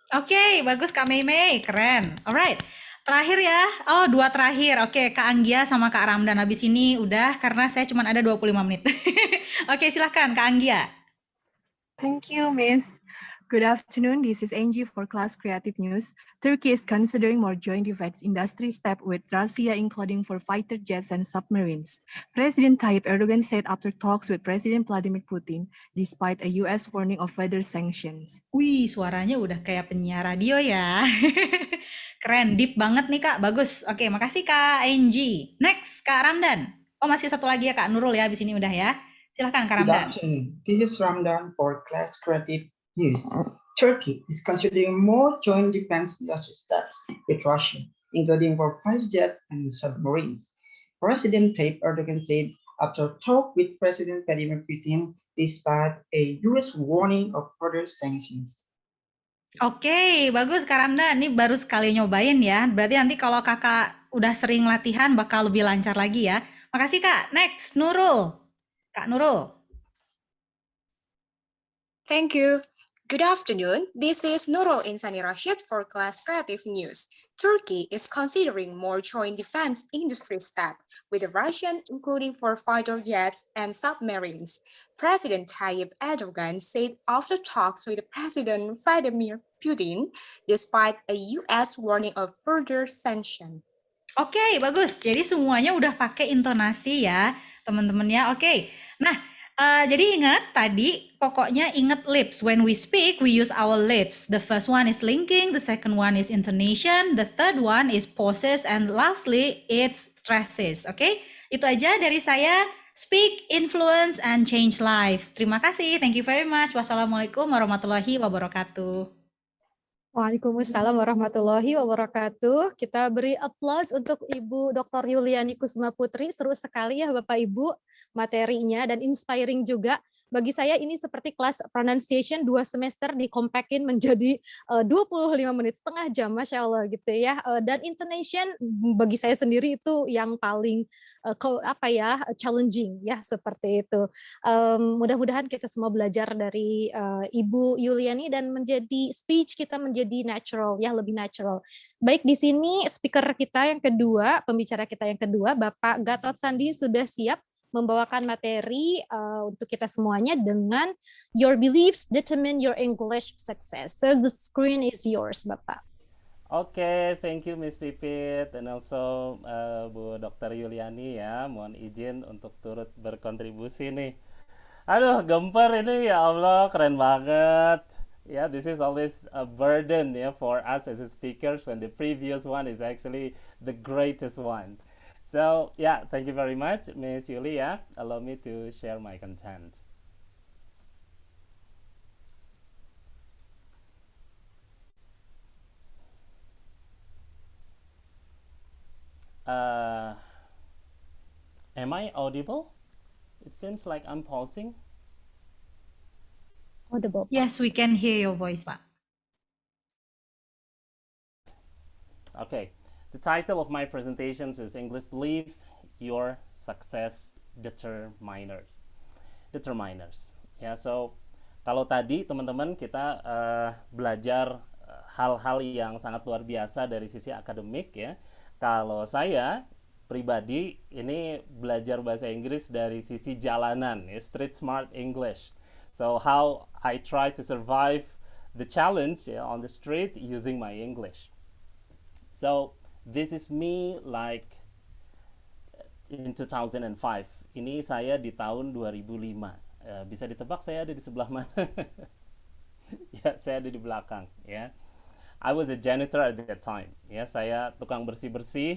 Oke, bagus Kak Mei Mei, keren. Alright, terakhir ya. Oh, dua terakhir. Oke, Kak Anggia sama Kak Ramdan. Habis ini udah karena saya cuma ada 25 menit. Oke, silahkan Kak Anggia. Thank you, Miss. Good afternoon. This is Angie for Class Creative News. Turkey is considering more joint defense industry step with Russia, including for fighter jets and submarines. President Tayyip Erdogan said after talks with President Vladimir Putin, despite a U.S. warning of further sanctions. Wih, suaranya udah kayak penyiar radio ya. Keren, deep banget nih Kak, bagus. Oke, makasih Kak Angie. Next, Kak Ramdan. Oh, masih satu lagi ya Kak Nurul ya, abis ini udah ya. Silahkan Kak Good Ramdan. afternoon. This is Ramdan for Class Creative News. Turkey is considering more joint defense industry steps with Russia, including for fighter jets and submarines. President Tayyip Erdogan said after talk with President Vladimir Putin, despite a U.S. warning of further sanctions. Oke, bagus Kak Ramdan. Ini baru sekali nyobain ya. Berarti nanti kalau Kakak udah sering latihan bakal lebih lancar lagi ya. Makasih Kak. Next, Nurul. Kak Nurul. Thank you. Good afternoon. This is Nurul Insani Rashid for Class Creative News. Turkey is considering more joint defense industry steps with Russia, including for fighter jets and submarines. President Tayyip Erdogan said after talks with President Vladimir Putin, despite a U.S. warning of further sanctions. Oke, bagus. Jadi semuanya udah pakai intonasi ya, teman-teman ya. Oke. Nah, jadi ingat tadi pokoknya ingat lips. When we speak, we use our lips. The first one is linking, the second one is intonation, the third one is pauses, and lastly it's stresses. Oke, itu aja dari saya. Speak, influence, and change life. Terima kasih. Thank you very much. Wassalamualaikum warahmatullahi wabarakatuh. Waalaikumsalam warahmatullahi wabarakatuh. Kita beri applause untuk Ibu Dr. Yuliani Kusuma Putri. Seru sekali ya Bapak Ibu materinya dan inspiring juga. Bagi saya ini seperti kelas pronunciation 2 semester dikompakin menjadi 25 menit, setengah jam, Masya Allah gitu ya. Dan intonation bagi saya sendiri itu yang paling challenging ya, seperti itu. Mudah-mudahan kita semua belajar dari Ibu Yuliani dan menjadi speech kita menjadi natural ya, lebih natural. Baik, di sini speaker kita yang kedua, pembicara kita yang kedua, Bapak Gatot Sandi sudah siap membawakan materi untuk kita semuanya dengan Your Beliefs Determine Your English Success. So the screen is yours, Bapak. Okay, thank you Miss Pipit and also Bu Dr. Yuliani ya. Mohon izin untuk turut berkontribusi nih. Aduh, gemper ini ya Allah, keren banget. Yeah, this is always a burden yeah, for us as speakers when the previous one is actually the greatest one. So, yeah, thank you very much, Miss Yulia. Allow me to share my content. Am I audible? It seems like I'm pausing. Audible. Yes, we can hear your voice, Pak. Okay. The title of my presentations is English Beliefs, Your Success Determiners. Ya, so kalau tadi teman-teman kita belajar hal-hal yang sangat luar biasa dari sisi akademik ya. Kalau saya pribadi ini belajar bahasa Inggris dari sisi jalanan, ya, street smart English. So how I try to survive the challenge ya, on the street using my English. So this is me like in 2005. Ini saya di tahun 2005. Bisa ditebak saya ada di sebelah mana? Ya, saya ada di belakang. Ya, I was a janitor at that time. Ya, saya tukang bersih-bersih.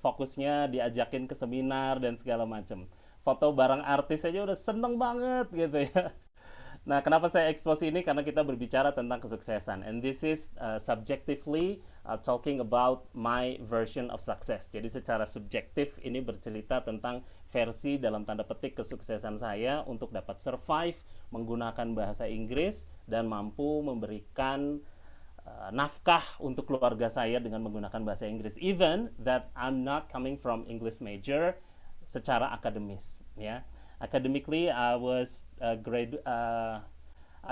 Fokusnya diajakin ke seminar dan segala macam. Foto barang artis aja udah seneng banget gitu ya. Nah, kenapa saya expose ini? Karena kita berbicara tentang kesuksesan. And this is subjectively talking about my version of success. Jadi secara subjektif ini bercerita tentang versi dalam tanda petik kesuksesan saya untuk dapat survive menggunakan bahasa Inggris dan mampu memberikan nafkah untuk keluarga saya dengan menggunakan bahasa Inggris. Even that I'm not coming from English major secara akademis, ya. Academically, I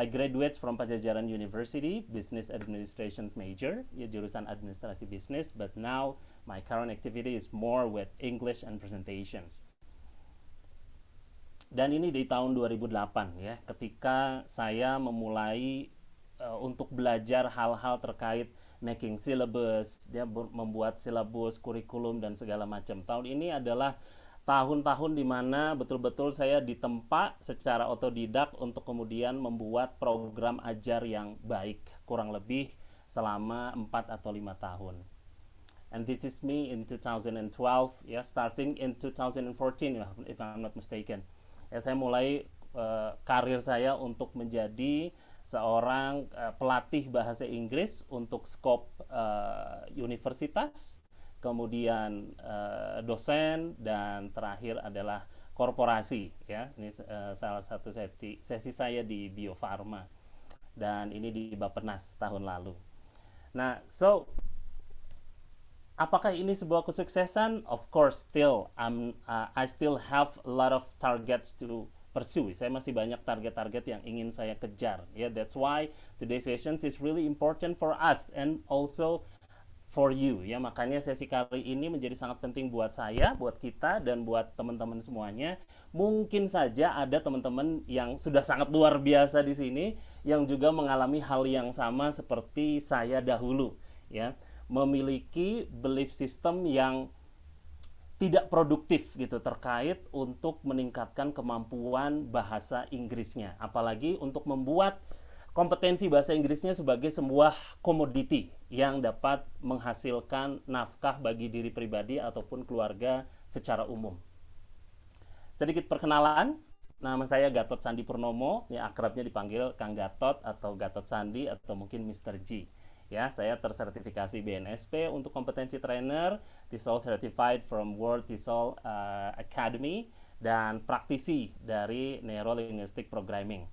graduate from Pajajaran University, Business Administration major, ya, jurusan administrasi bisnis. But now my current activity is more with English and presentations. Dan ini di tahun 2008 ya, ketika saya memulai untuk belajar hal-hal terkait making syllabus, dia membuat silabus, kurikulum dan segala macam. Tahun ini adalah tahun-tahun di mana betul-betul saya ditempa secara otodidak untuk kemudian membuat program ajar yang baik. Kurang lebih selama 4 atau 5 tahun. And this is me in 2012, ya, starting in 2014 if I'm not mistaken. Ya, saya mulai karir saya untuk menjadi seorang pelatih bahasa Inggris untuk skop universitas, kemudian dosen, dan terakhir adalah korporasi, ya. Ini salah satu sesi saya di Bio Farma, dan ini di Bappenas tahun lalu. Nah, so apakah ini sebuah kesuksesan? Of course, still I still have a lot of targets to pursue. Saya masih banyak target-target yang ingin saya kejar. Yeah, that's why today's sessions is really important for us and also for you. Ya, makanya sesi kali ini menjadi sangat penting buat saya, buat kita, dan buat teman-teman semuanya. Mungkin saja ada teman-teman yang sudah sangat luar biasa di sini yang juga mengalami hal yang sama seperti saya dahulu, ya, memiliki belief system yang tidak produktif gitu terkait untuk meningkatkan kemampuan bahasa Inggrisnya, apalagi untuk membuat kompetensi bahasa Inggrisnya sebagai sebuah komoditi yang dapat menghasilkan nafkah bagi diri pribadi ataupun keluarga secara umum. Sedikit perkenalan, nama saya Gatot Sandi Purnomo, ya akrabnya dipanggil Kang Gatot atau Gatot Sandi atau mungkin Mr. G. Ya, saya tersertifikasi BNSP untuk kompetensi trainer, TESOL certified from World TESOL Academy, dan praktisi dari Neuro-Linguistic Programming.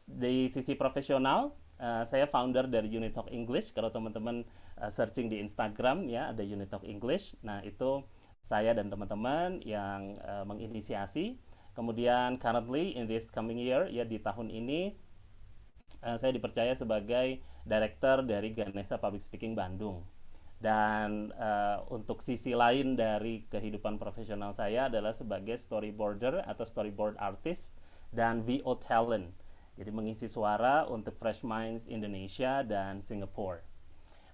Di sisi profesional, saya founder dari Unitalk English. Kalau teman-teman searching di Instagram, ya ada Unitalk English. Nah, itu saya dan teman-teman yang menginisiasi. Kemudian currently in this coming year, ya di tahun ini, saya dipercaya sebagai Director dari Ganesha Public Speaking Bandung. Dan untuk sisi lain dari kehidupan profesional saya adalah sebagai storyboarder atau storyboard artist dan VO talent. Jadi mengisi suara untuk Fresh Minds Indonesia dan Singapore.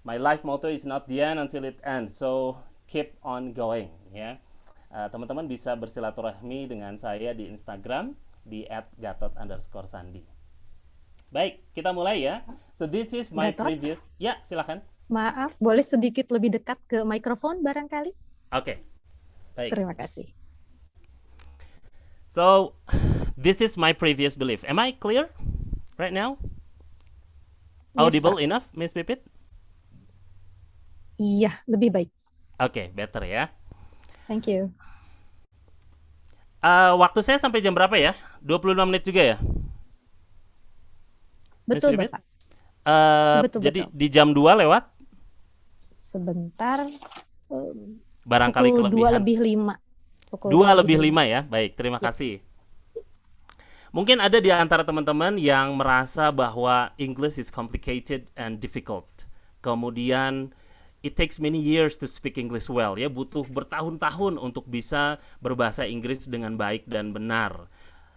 My life motto is not the end until it ends, so keep on going. Ya, teman-teman bisa bersilaturahmi dengan saya di Instagram di @gatot_sandi. Baik, kita mulai ya. So this is my previous. Ya, silakan. Maaf, boleh sedikit lebih dekat ke mikrofon barangkali? Oke. Baik. Terima kasih. So this is my previous belief. Am I clear right now? Audible enough, Miss Pipit? Iya, lebih baik. Oke, better ya. Thank you. Waktu saya sampai jam berapa ya? 25 menit juga ya? Betul, Bapak. Jadi di jam 2 lewat? Sebentar. Barangkali pukul kelebihan. 2 lebih 5. Pukul 2 lebih 5 ya? Baik, terima kasih. Mungkin ada di antara teman-teman yang merasa bahwa English is complicated and difficult. Kemudian it takes many years to speak English well, ya, butuh bertahun-tahun untuk bisa berbahasa Inggris dengan baik dan benar.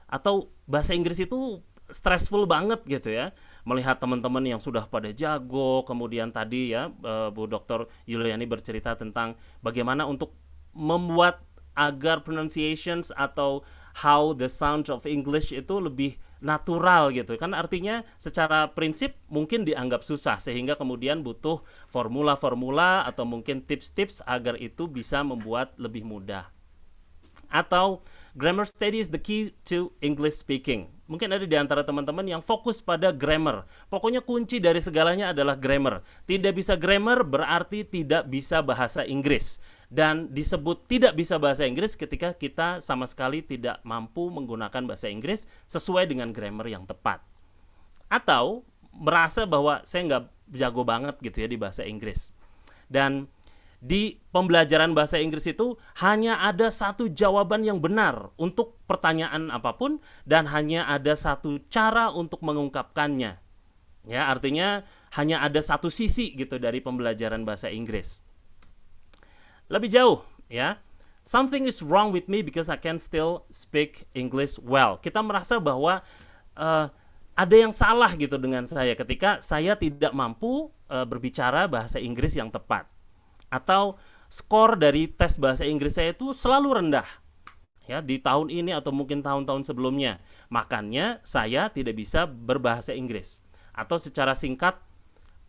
Atau bahasa Inggris itu stressful banget gitu ya, melihat teman-teman yang sudah pada jago. Kemudian tadi ya Bu Dr. Yuliani bercerita tentang bagaimana untuk membuat agar pronunciations atau how the sound of English itu lebih natural gitu kan, artinya secara prinsip mungkin dianggap susah sehingga kemudian butuh formula-formula atau mungkin tips-tips agar itu bisa membuat lebih mudah. Atau grammar study is the key to English speaking. Mungkin ada di antara teman-teman yang fokus pada grammar. Pokoknya kunci dari segalanya adalah grammar. Tidak bisa grammar berarti tidak bisa bahasa Inggris. Dan disebut tidak bisa bahasa Inggris ketika kita sama sekali tidak mampu menggunakan bahasa Inggris sesuai dengan grammar yang tepat. Atau merasa bahwa saya nggak jago banget gitu ya di bahasa Inggris. Dan di pembelajaran bahasa Inggris itu hanya ada satu jawaban yang benar untuk pertanyaan apapun dan hanya ada satu cara untuk mengungkapkannya. Ya, artinya hanya ada satu sisi gitu dari pembelajaran bahasa Inggris. Lebih jauh, ya. Something is wrong with me because I can still speak English well. Kita merasa bahwa ada yang salah gitu dengan saya ketika saya tidak mampu berbicara bahasa Inggris yang tepat. Atau skor dari tes bahasa Inggris saya itu selalu rendah ya di tahun ini atau mungkin tahun-tahun sebelumnya. Makanya saya tidak bisa berbahasa Inggris. Atau secara singkat,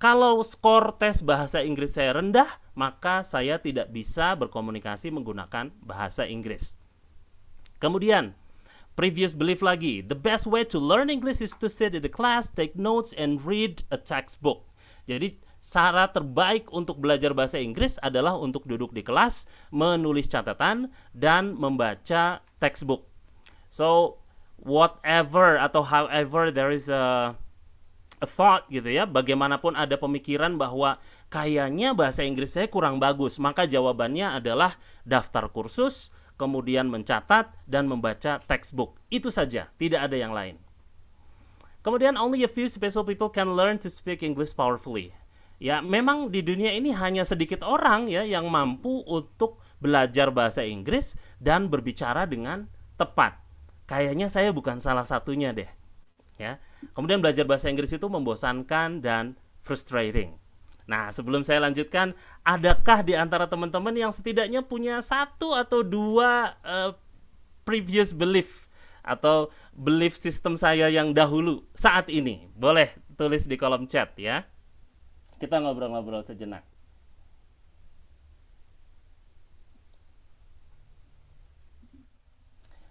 Kalau skor tes bahasa Inggris saya rendah, maka saya tidak bisa berkomunikasi menggunakan bahasa Inggris. Kemudian, previous belief lagi, the best way to learn English is to sit in the class, take notes, and read a textbook. Jadi, cara terbaik untuk belajar bahasa Inggris adalah untuk duduk di kelas, menulis catatan, dan membaca textbook. So, whatever atau however there is a thought gitu ya, bagaimanapun ada pemikiran bahwa kayaknya bahasa Inggris saya kurang bagus, maka jawabannya adalah daftar kursus, kemudian mencatat dan membaca textbook. Itu saja, tidak ada yang lain. Kemudian only a few special people can learn to speak English powerfully. Ya, memang di dunia ini hanya sedikit orang ya yang mampu untuk belajar bahasa Inggris dan berbicara dengan tepat. Kayaknya saya bukan salah satunya deh. Ya. Kemudian belajar bahasa Inggris itu membosankan dan frustrating. Nah, sebelum saya lanjutkan, adakah di antara teman-teman yang setidaknya punya satu atau dua previous belief atau belief system saya yang dahulu saat ini? Boleh tulis di kolom chat ya. Kita ngobrol-ngobrol sejenak.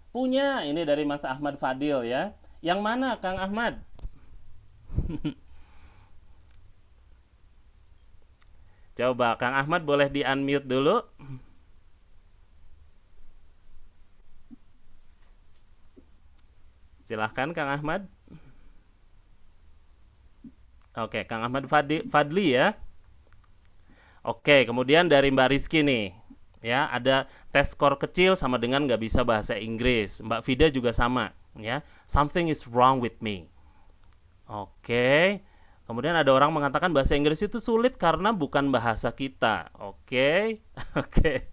Punya, ini dari Mas Ahmad Fadil ya. Yang mana Kang Ahmad? Coba Kang Ahmad boleh di-unmute dulu. Silahkan Kang Ahmad. Oke, Kang Ahmad Fadli ya. Oke, kemudian dari Mbak Rizky nih. Ya, ada tes skor kecil sama dengan nggak bisa bahasa Inggris. Mbak Vida juga sama. Ya, something is wrong with me. Oke. Kemudian ada orang mengatakan bahasa Inggris itu sulit karena bukan bahasa kita. Oke. Oke.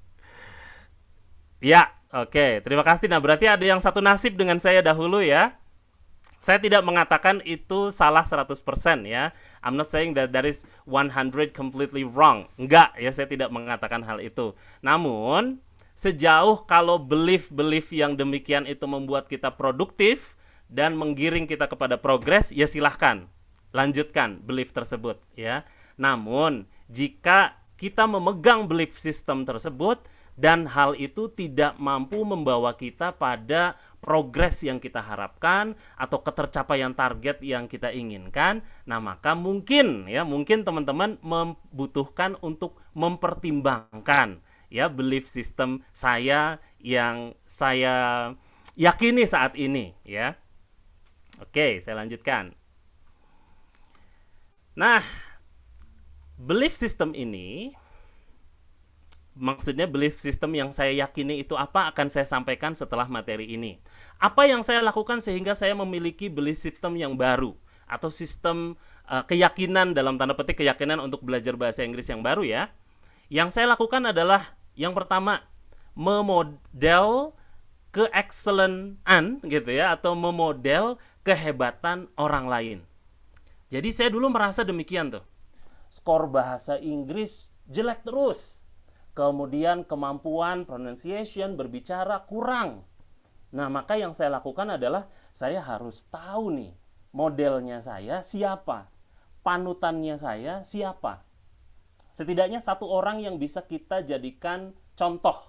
Ya, oke. Terima kasih. Nah, berarti ada yang satu nasib dengan saya dahulu ya. Saya tidak mengatakan itu salah 100% ya. I'm not saying that is 100 completely wrong. Enggak ya, saya tidak mengatakan hal itu. Namun, sejauh kalau belief yang demikian itu membuat kita produktif dan menggiring kita kepada progres, ya silahkan lanjutkan belief tersebut ya. Namun, jika kita memegang belief system tersebut dan hal itu tidak mampu membawa kita pada progres yang kita harapkan atau ketercapaian target yang kita inginkan, nah maka mungkin teman-teman membutuhkan untuk mempertimbangkan ya belief system saya yang saya yakini saat ini ya. Oke, saya lanjutkan. Nah, belief system ini, maksudnya belief system yang saya yakini itu apa akan saya sampaikan setelah materi ini. Apa yang saya lakukan sehingga saya memiliki belief system yang baru atau sistem keyakinan dalam tanda petik keyakinan untuk belajar bahasa Inggris yang baru ya. Yang saya lakukan adalah yang pertama, memodel ke-excellent-an gitu ya, atau memodel kehebatan orang lain. Jadi saya dulu merasa demikian tuh. Skor bahasa Inggris jelek terus. Kemudian kemampuan pronunciation, berbicara kurang. Nah, maka yang saya lakukan adalah saya harus tahu nih, modelnya saya siapa, panutannya saya siapa. Setidaknya satu orang yang bisa kita jadikan contoh.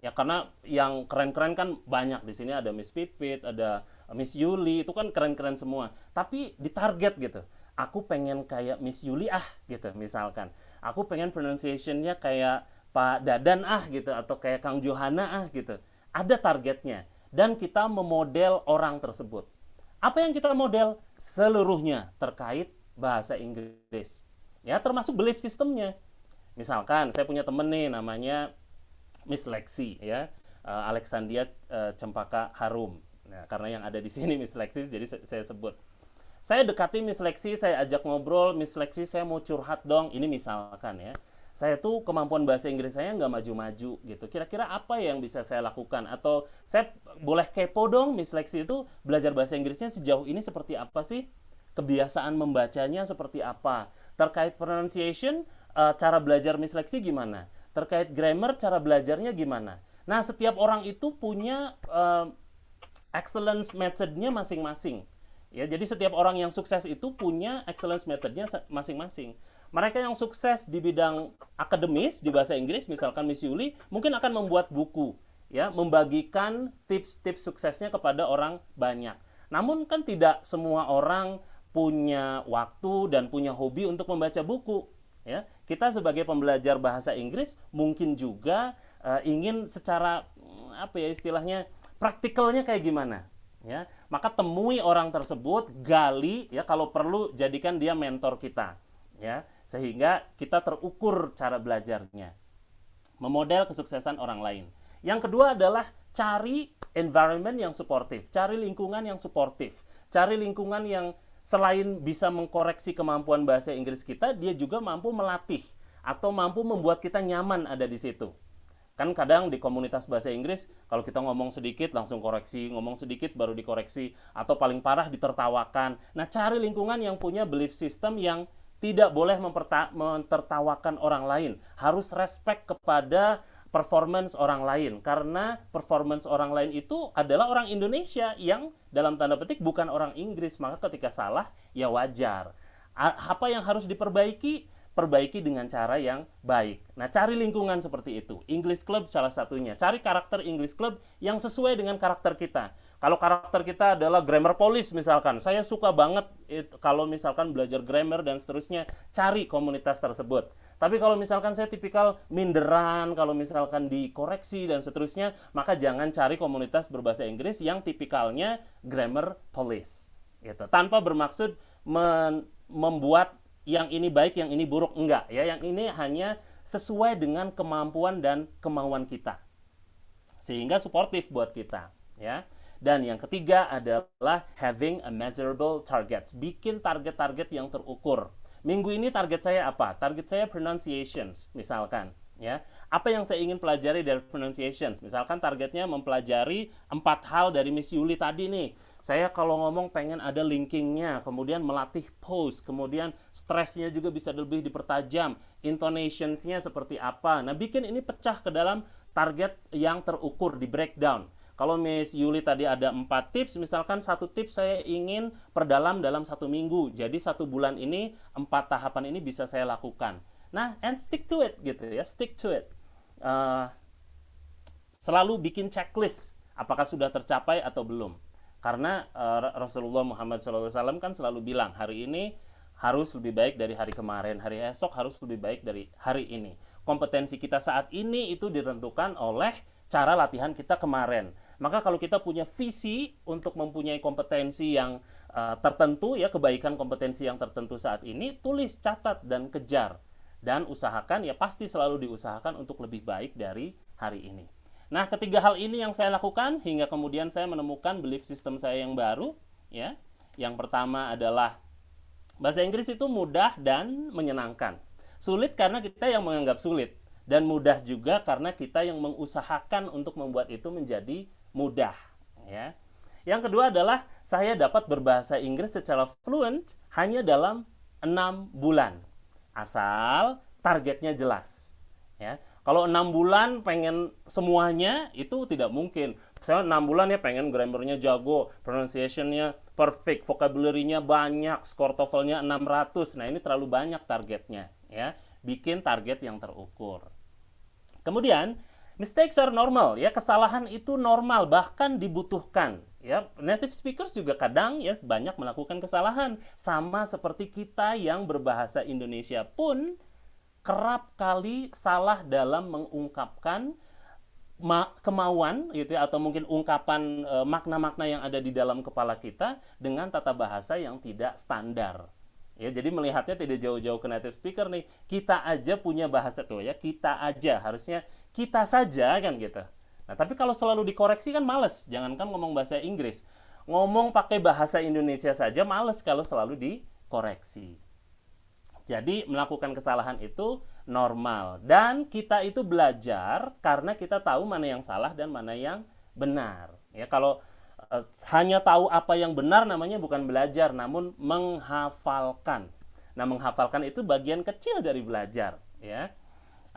Ya, karena yang keren-keren kan banyak di sini, ada Miss Pipit, ada Miss Yuli, itu kan keren-keren semua. Tapi ditarget gitu. Aku pengen kayak Miss Yuli gitu misalkan. Aku pengen pronunciation-nya kayak Pak Dadan gitu, atau kayak Kang Johana gitu. Ada targetnya. Dan kita memodel orang tersebut. Apa yang kita model? Seluruhnya terkait bahasa Inggris. Ya, termasuk belief systemnya. Misalkan saya punya temen nih namanya Miss Lexi ya, Alexandria Cempaka Harum. Nah, karena yang ada di sini Miss Lexi, jadi saya sebut. Saya dekati Miss Lexi, saya ajak ngobrol, Miss Lexi saya mau curhat dong. Ini misalkan ya. Saya tuh kemampuan bahasa Inggris saya nggak maju-maju gitu. Kira-kira apa yang bisa saya lakukan? Atau saya boleh kepo dong, Miss Lexi itu belajar bahasa Inggrisnya sejauh ini seperti apa sih? Kebiasaan membacanya seperti apa? Terkait pronunciation, cara belajar Miss Lexi gimana? Terkait grammar, cara belajarnya gimana? Nah, setiap orang itu punya excellence method-nya masing-masing. Ya, jadi setiap orang yang sukses itu punya excellence methodnya masing-masing. Mereka yang sukses di bidang akademis di bahasa Inggris, misalkan Miss Yuli, mungkin akan membuat buku, ya, membagikan tips-tips suksesnya kepada orang banyak. Namun kan tidak semua orang punya waktu dan punya hobi untuk membaca buku. Ya, kita sebagai pembelajar bahasa Inggris mungkin juga ingin secara apa ya istilahnya praktikalnya kayak gimana. Ya, maka temui orang tersebut, gali, ya, kalau perlu jadikan dia mentor kita, ya, sehingga kita terukur cara belajarnya, memodel kesuksesan orang lain. Yang kedua adalah cari environment yang suportif, cari lingkungan yang suportif, cari lingkungan yang selain bisa mengkoreksi kemampuan bahasa Inggris kita, dia juga mampu melatih atau mampu membuat kita nyaman ada di situ. Kan kadang di komunitas bahasa Inggris, kalau kita ngomong sedikit langsung koreksi, ngomong sedikit baru dikoreksi, atau paling parah ditertawakan. Nah, cari lingkungan yang punya belief system yang tidak boleh mentertawakan orang lain. Harus respect kepada performance orang lain. Karena performance orang lain itu adalah orang Indonesia yang dalam tanda petik bukan orang Inggris. Maka ketika salah, ya wajar. Apa yang harus diperbaiki? Perbaiki dengan cara yang baik. Nah, cari lingkungan seperti itu. English Club salah satunya. Cari karakter English Club yang sesuai dengan karakter kita. Kalau karakter kita adalah grammar police misalkan, saya suka banget kalau misalkan belajar grammar dan seterusnya, cari komunitas tersebut. Tapi kalau misalkan saya tipikal minderan, kalau misalkan dikoreksi dan seterusnya, maka jangan cari komunitas berbahasa Inggris yang tipikalnya grammar police. Gitu. Tanpa bermaksud membuat yang ini baik, yang ini buruk, enggak ya. Yang ini hanya sesuai dengan kemampuan dan kemauan kita, sehingga suportif buat kita, ya. Dan yang ketiga adalah having a measurable targets, bikin target-target yang terukur. Minggu ini target saya apa? Target saya pronunciations, misalkan, ya. Apa yang saya ingin pelajari dari pronunciations? Misalkan targetnya mempelajari 4 hal dari Miss Yuli tadi nih. Saya kalau ngomong pengen ada linkingnya, kemudian melatih pose, kemudian stresnya juga bisa lebih dipertajam, intonationsnya seperti apa. Nah, bikin ini pecah ke dalam target yang terukur, di breakdown. Kalau Miss Yuli tadi ada 4 tips, misalkan 1 tips saya ingin perdalam dalam 1 minggu. Jadi 1 bulan ini 4 tahapan ini bisa saya lakukan. Nah, and stick to it gitu ya, stick to it. Selalu bikin checklist, apakah sudah tercapai atau belum. Karena Rasulullah Muhammad SAW kan selalu bilang, hari ini harus lebih baik dari hari kemarin, hari esok harus lebih baik dari hari ini. Kompetensi kita saat ini itu ditentukan oleh cara latihan kita kemarin. Maka kalau kita punya visi untuk mempunyai kompetensi yang tertentu, ya, kebaikan kompetensi yang tertentu saat ini, tulis, catat, dan kejar. Dan usahakan, ya pasti selalu diusahakan untuk lebih baik dari hari ini. Nah, ketiga hal ini yang saya lakukan hingga kemudian saya menemukan belief system saya yang baru, ya. Yang pertama adalah bahasa Inggris itu mudah dan menyenangkan. Sulit karena kita yang menganggap sulit, dan mudah juga karena kita yang mengusahakan untuk membuat itu menjadi mudah, ya. Yang kedua adalah saya dapat berbahasa Inggris secara fluent hanya dalam 6 bulan. Asal targetnya jelas, ya. Kalau 6 bulan pengen semuanya, itu tidak mungkin. Saya 6 bulan ya pengen grammarnya jago, pronunciation-nya perfect, vocabulary-nya banyak, skor TOEFL-nya 600. Nah, ini terlalu banyak targetnya, ya. Bikin target yang terukur. Kemudian, mistakes are normal, ya. Kesalahan itu normal, bahkan dibutuhkan, ya. Native speakers juga kadang ya banyak melakukan kesalahan. Sama seperti kita yang berbahasa Indonesia pun kerap kali salah dalam mengungkapkan kemauan gitu ya, atau mungkin ungkapan makna-makna yang ada di dalam kepala kita dengan tata bahasa yang tidak standar. Ya, jadi melihatnya tidak jauh-jauh ke native speaker nih. Kita aja punya bahasa tuh ya, kita aja, harusnya kita saja kan gitu. Nah, tapi kalau selalu dikoreksi kan males. Jangankan ngomong bahasa Inggris, ngomong pakai bahasa Indonesia saja males kalau selalu dikoreksi. Jadi melakukan kesalahan itu normal, dan kita itu belajar karena kita tahu mana yang salah dan mana yang benar. Ya, kalau hanya tahu apa yang benar namanya bukan belajar, namun menghafalkan. Nah, menghafalkan itu bagian kecil dari belajar, ya.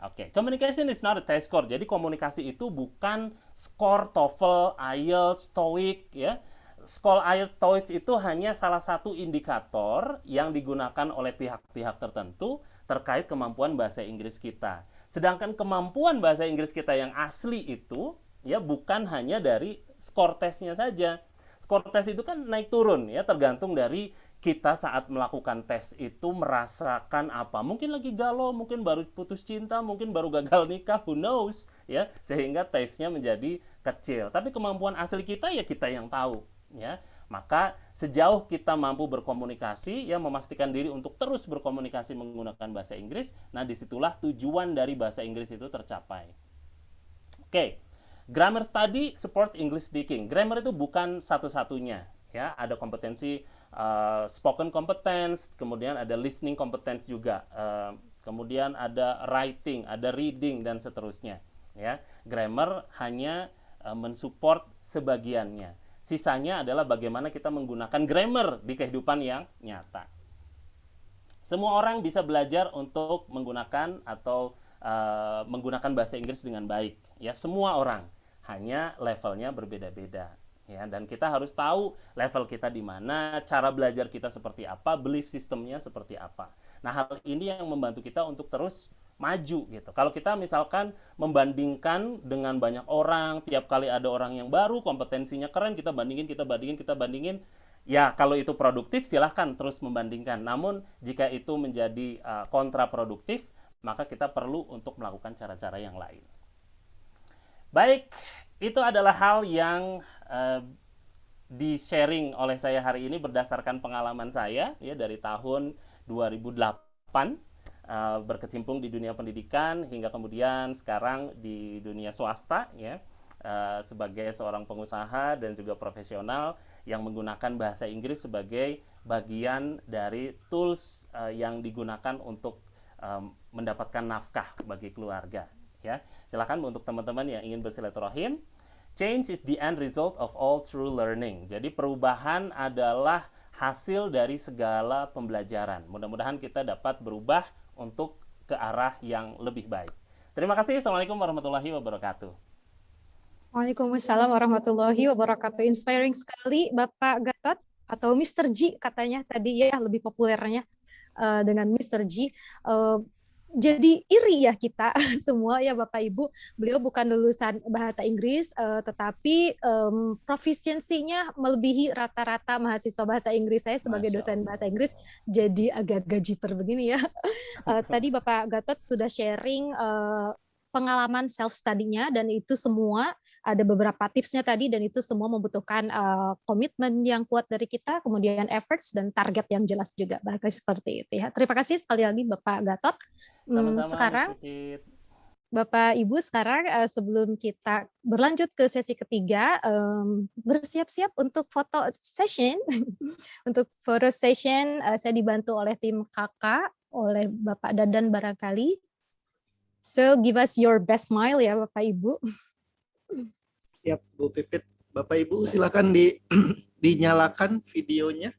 Oke, communication is not a test score. Jadi komunikasi itu bukan skor TOEFL, IELTS, TOEIC, ya. School Air TOEIC itu hanya salah satu indikator yang digunakan oleh pihak-pihak tertentu terkait kemampuan bahasa Inggris kita. Sedangkan kemampuan bahasa Inggris kita yang asli itu ya bukan hanya dari skor tesnya saja. Skor tes itu kan naik turun ya, tergantung dari kita saat melakukan tes itu merasakan apa. Mungkin lagi galau, mungkin baru putus cinta, mungkin baru gagal nikah, who knows ya, sehingga tesnya menjadi kecil. Tapi kemampuan asli kita ya kita yang tahu ya. Maka sejauh kita mampu berkomunikasi ya, memastikan diri untuk terus berkomunikasi menggunakan bahasa Inggris, nah disitulah tujuan dari bahasa Inggris itu tercapai. Oke. Grammar study support English speaking. Grammar itu bukan satu-satunya ya, ada kompetensi spoken competence, kemudian ada listening competence juga, kemudian ada writing, ada reading dan seterusnya ya. Grammar hanya mensupport sebagiannya. Sisanya adalah bagaimana kita menggunakan grammar di kehidupan yang nyata. Semua orang bisa belajar untuk menggunakan atau menggunakan bahasa Inggris dengan baik ya, semua orang, hanya levelnya berbeda-beda ya, dan kita harus tahu level kita di mana, cara belajar kita seperti apa, belief systemnya seperti apa. Nah, hal ini yang membantu kita untuk terus maju gitu. Kalau kita misalkan membandingkan dengan banyak orang, tiap kali ada orang yang baru kompetensinya keren, kita bandingin, ya kalau itu produktif silahkan terus membandingkan. Namun jika itu menjadi kontraproduktif, maka kita perlu untuk melakukan cara-cara yang lain. Baik, itu adalah hal yang di-sharing oleh saya hari ini berdasarkan pengalaman saya ya dari tahun 2008 berkecimpung di dunia pendidikan hingga kemudian sekarang di dunia swasta ya, sebagai seorang pengusaha dan juga profesional yang menggunakan bahasa Inggris sebagai bagian dari tools yang digunakan untuk mendapatkan nafkah bagi keluarga ya. Silakan untuk teman-teman yang ingin bersilaturahim. Change is the end result of all true learning. Jadi perubahan adalah hasil dari segala pembelajaran. Mudah-mudahan kita dapat berubah untuk ke arah yang lebih baik. Terima kasih. Assalamualaikum warahmatullahi wabarakatuh. Waalaikumsalam warahmatullahi wabarakatuh. Inspiring sekali Bapak Gatot atau Mr. G katanya tadi ya, lebih populernya dengan Mr. G. Jadi iri ya kita semua ya Bapak Ibu, beliau bukan lulusan bahasa Inggris tetapi profisiensinya melebihi rata-rata mahasiswa bahasa Inggris. Saya sebagai dosen bahasa Inggris jadi agak-agak jiper begini ya. Tadi Bapak Gatot sudah sharing pengalaman self-study-nya dan itu semua ada beberapa tipsnya tadi dan itu semua membutuhkan komitmen yang kuat dari kita, kemudian efforts dan target yang jelas juga. Barangkali seperti itu ya. Terima kasih sekali lagi Bapak Gatot. Sama-sama, Sekarang Bapak Ibu, sekarang sebelum kita berlanjut ke sesi ketiga, bersiap-siap untuk foto session. Untuk foto session saya dibantu oleh tim kakak, oleh Bapak Dadan barangkali. So give us your best smile ya Bapak Ibu. Siap Bu Pipit. Bapak Ibu silakan dinyalakan videonya.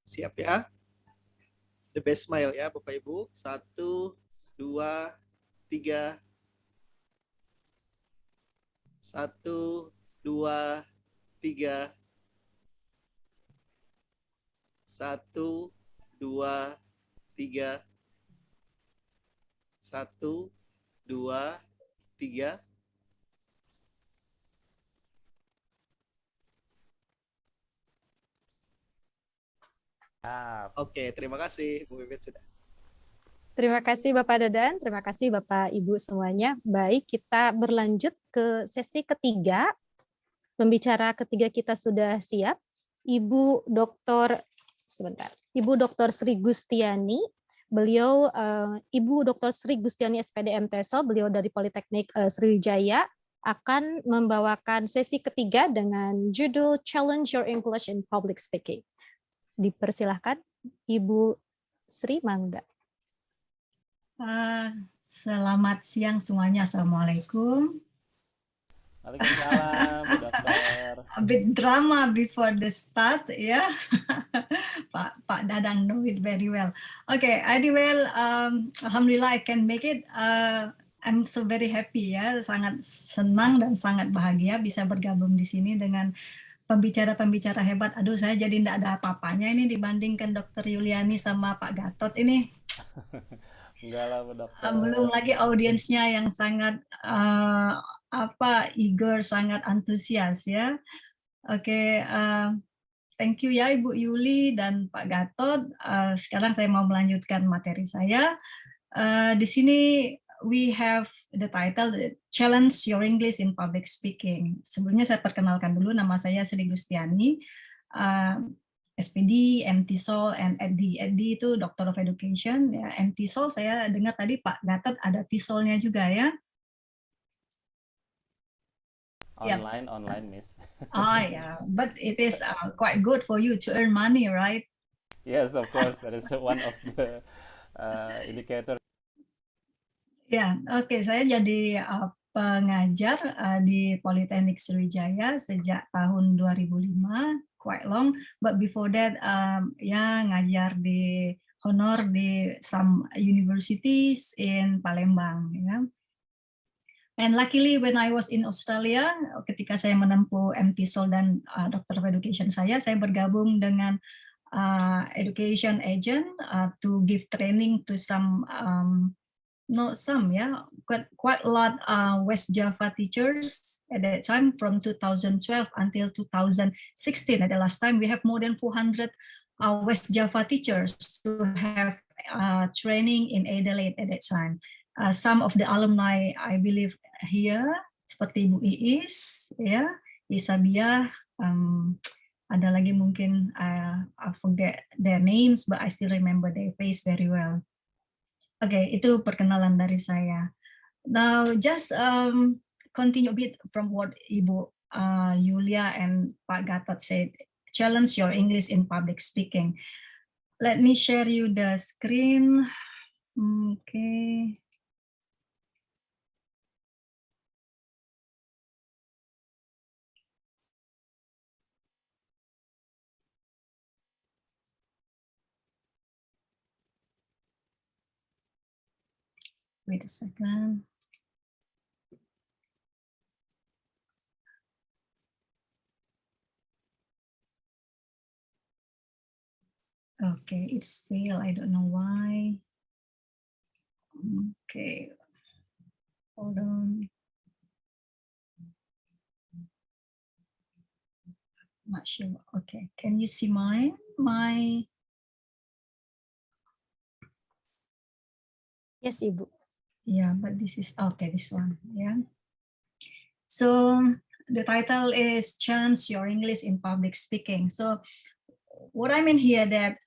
Siap ya. The best smile ya Bapak Ibu. 1, 2, 3. 1, 2, 3. 1, 2, 3. 1, 2, 3. Oke, terima kasih Bu Pipit sudah. Terima kasih Bapak Dadan, terima kasih Bapak Ibu semuanya. Baik, kita berlanjut ke sesi ketiga. Pembicara ketiga kita sudah siap. Ibu Dr. Sri Gustiani. Beliau Ibu Dr. Sri Gustiani SPD MTSO, beliau dari Politeknik Sriwijaya akan membawakan sesi ketiga dengan judul Challenge Your English in Public Speaking. Dipersilahkan Ibu Sri, mangga. Selamat siang semuanya. Assalamualaikum. Waalaikumsalam, Bu Dokter. A bit drama before the start, ya. Pak Dadang know it very well. Okay, I do well. Alhamdulillah, I can make it. I'm so very happy ya, sangat senang dan sangat bahagia bisa bergabung di sini dengan pembicara-pembicara hebat. Aduh, saya jadi tidak ada apa-apanya ini dibandingkan Dr. Yuliani sama Pak Gatot ini. Enggak lah, Bu Dokter. Belum lagi audiensnya yang sangat eager, sangat antusias ya. Oke, thank you ya Ibu Yuli dan Pak Gatot. Sekarang saya mau melanjutkan materi saya. Di sini we have the title Challenge Your English in Public Speaking. Sebelumnya saya perkenalkan dulu, nama saya Sri Gustiani, SPD, MTSOL, and EDDI. EDDI itu Doctor of Education. Ya, MTSOL saya dengar tadi Pak Gatot ada TESOL-nya juga ya. Online, Miss. Yeah, but it is quite good for you to earn money, right? Yes, of course. That is one of the indicator. Ya, oke. Saya jadi pengajar di Politeknik Sriwijaya sejak tahun 2005, quite long. But before that, ya ngajar di honor di some universities in Palembang. Ya. And luckily when I was in Australia, ketika saya menempuh MTSOL dan Doctor of Education saya bergabung dengan education agent to give training to some quite a lot West Java teachers at that time from 2012 until 2016. At the last time, we have more than 400 West Java teachers to have training in Adelaide at that time. Some of the alumni, I believe, here, seperti Ibu Iis, ya, Isabiah, ada lagi mungkin I forget their names, but I still remember their face very well. Oke, itu perkenalan dari saya. Now, just continue a bit from what Ibu Yulia and Pak Gatot said. Challenge your English in public speaking. Let me share you the screen. Okay. Wait a second. Okay, it's failed. I don't know why. Okay, hold on. Not sure. Okay, can you see my? Yes, Ibu. Yeah, but this is okay. This one, yeah. So the title is Challenge Your English in Public Speaking. So what I mean here that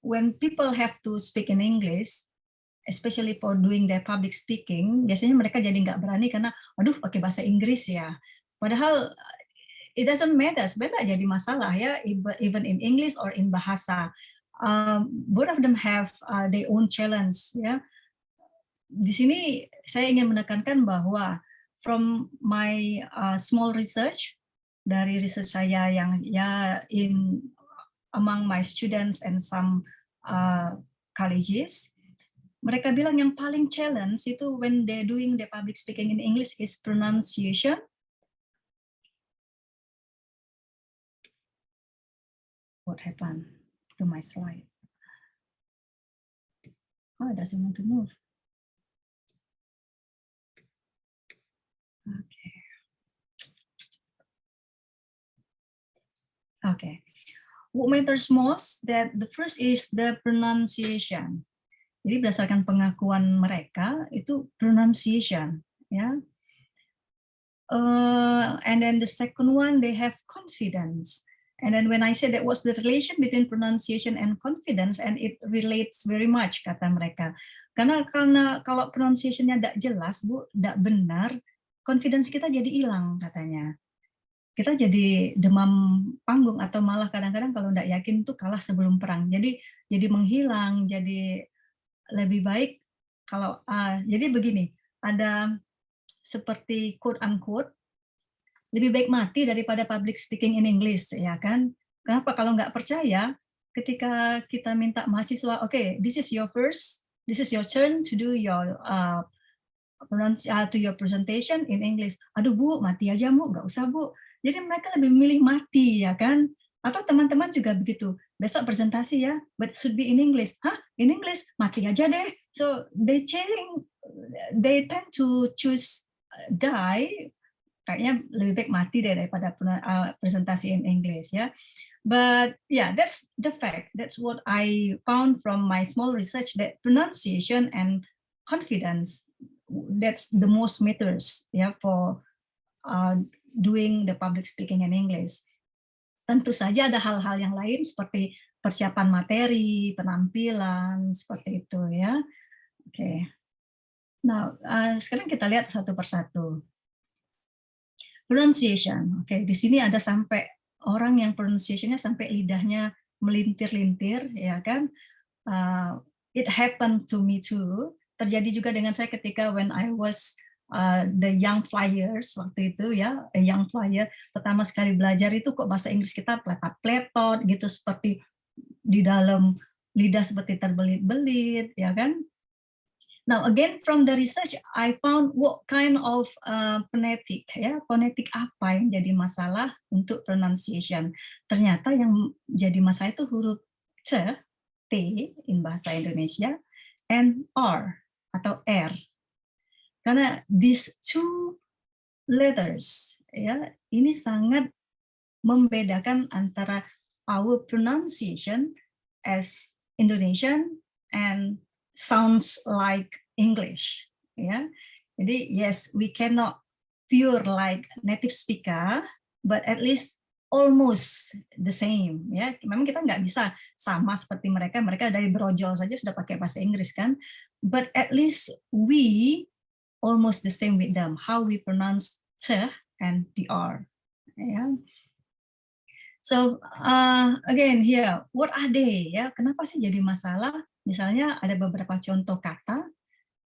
when people have to speak in English, especially for doing their public speaking, biasanya mereka jadi nggak berani karena, aduh, pakai bahasa Inggris ya. Padahal it doesn't matter, sebenarnya jadi masalah ya, even in English or in bahasa. Both of them have their own challenge ya. Di sini saya ingin menekankan bahwa from my small research, dari research saya yang ya among my students and some colleges, mereka bilang yang paling challenge itu when they're doing the public speaking in English is pronunciation. What happened to my slide? Oh, it doesn't want to move. Okay. What matters most that the first is the pronunciation. Jadi berdasarkan pengakuan mereka itu pronunciation, ya. And then the second one they have confidence. And then when I said that what's the relation between pronunciation and confidence, and it relates very much kata mereka. Karena kalau pronunciation-nya tidak jelas, Bu, tidak benar, confidence kita jadi hilang katanya. Kita jadi demam panggung atau malah kadang-kadang kalau tidak yakin tuh kalah sebelum perang. Jadi menghilang, jadi lebih baik kalau jadi begini, ada seperti quote unquote, lebih baik mati daripada public speaking in English, ya kan? Kenapa? Kalau nggak percaya, ketika kita minta mahasiswa, okay, this is your first this is your turn to do your to your presentation in English. Aduh Bu, mati aja Bu, nggak usah Bu. Jadi mereka lebih memilih mati ya kan? Atau teman-teman juga begitu. Besok presentasi ya, but should be in English. Hah? In English? Mati aja deh. So they tend to choose die. Kayaknya lebih baik mati deh daripada presentasi in English ya. But yeah, that's the fact. That's what I found from my small research, that pronunciation and confidence, that's the most matters ya for doing the public speaking in English. Tentu saja ada hal-hal yang lain seperti persiapan materi, penampilan, seperti itu ya. Oke. Nah, sekarang kita lihat satu persatu. Pronunciation. Oke, di sini ada sampai orang yang pronunciation-nya sampai lidahnya melintir-lintir, ya kan? It happened to me too. Terjadi juga dengan saya ketika when I was the young flyers waktu itu ya, a young flyer, pertama sekali belajar itu kok bahasa Inggris kita pletot-pletot gitu, seperti di dalam lidah seperti terbelit-belit, ya kan? Now again from the research I found what kind of phonetic ya, fonetik apa yang jadi masalah untuk pronunciation. Ternyata yang jadi masalah itu huruf C, T in bahasa Indonesia, and R atau R. Karena these two letters ya, ini sangat membedakan antara our pronunciation as Indonesian and sounds like English ya. Jadi yes, we cannot pure like native speaker, but at least almost the same ya. Memang kita nggak bisa sama seperti mereka dari brojol saja sudah pakai bahasa Inggris kan, but at least we almost the same with them, how we pronounce t and the r ya. So again here, what are they ya? Kenapa sih jadi masalah? Misalnya ada beberapa contoh kata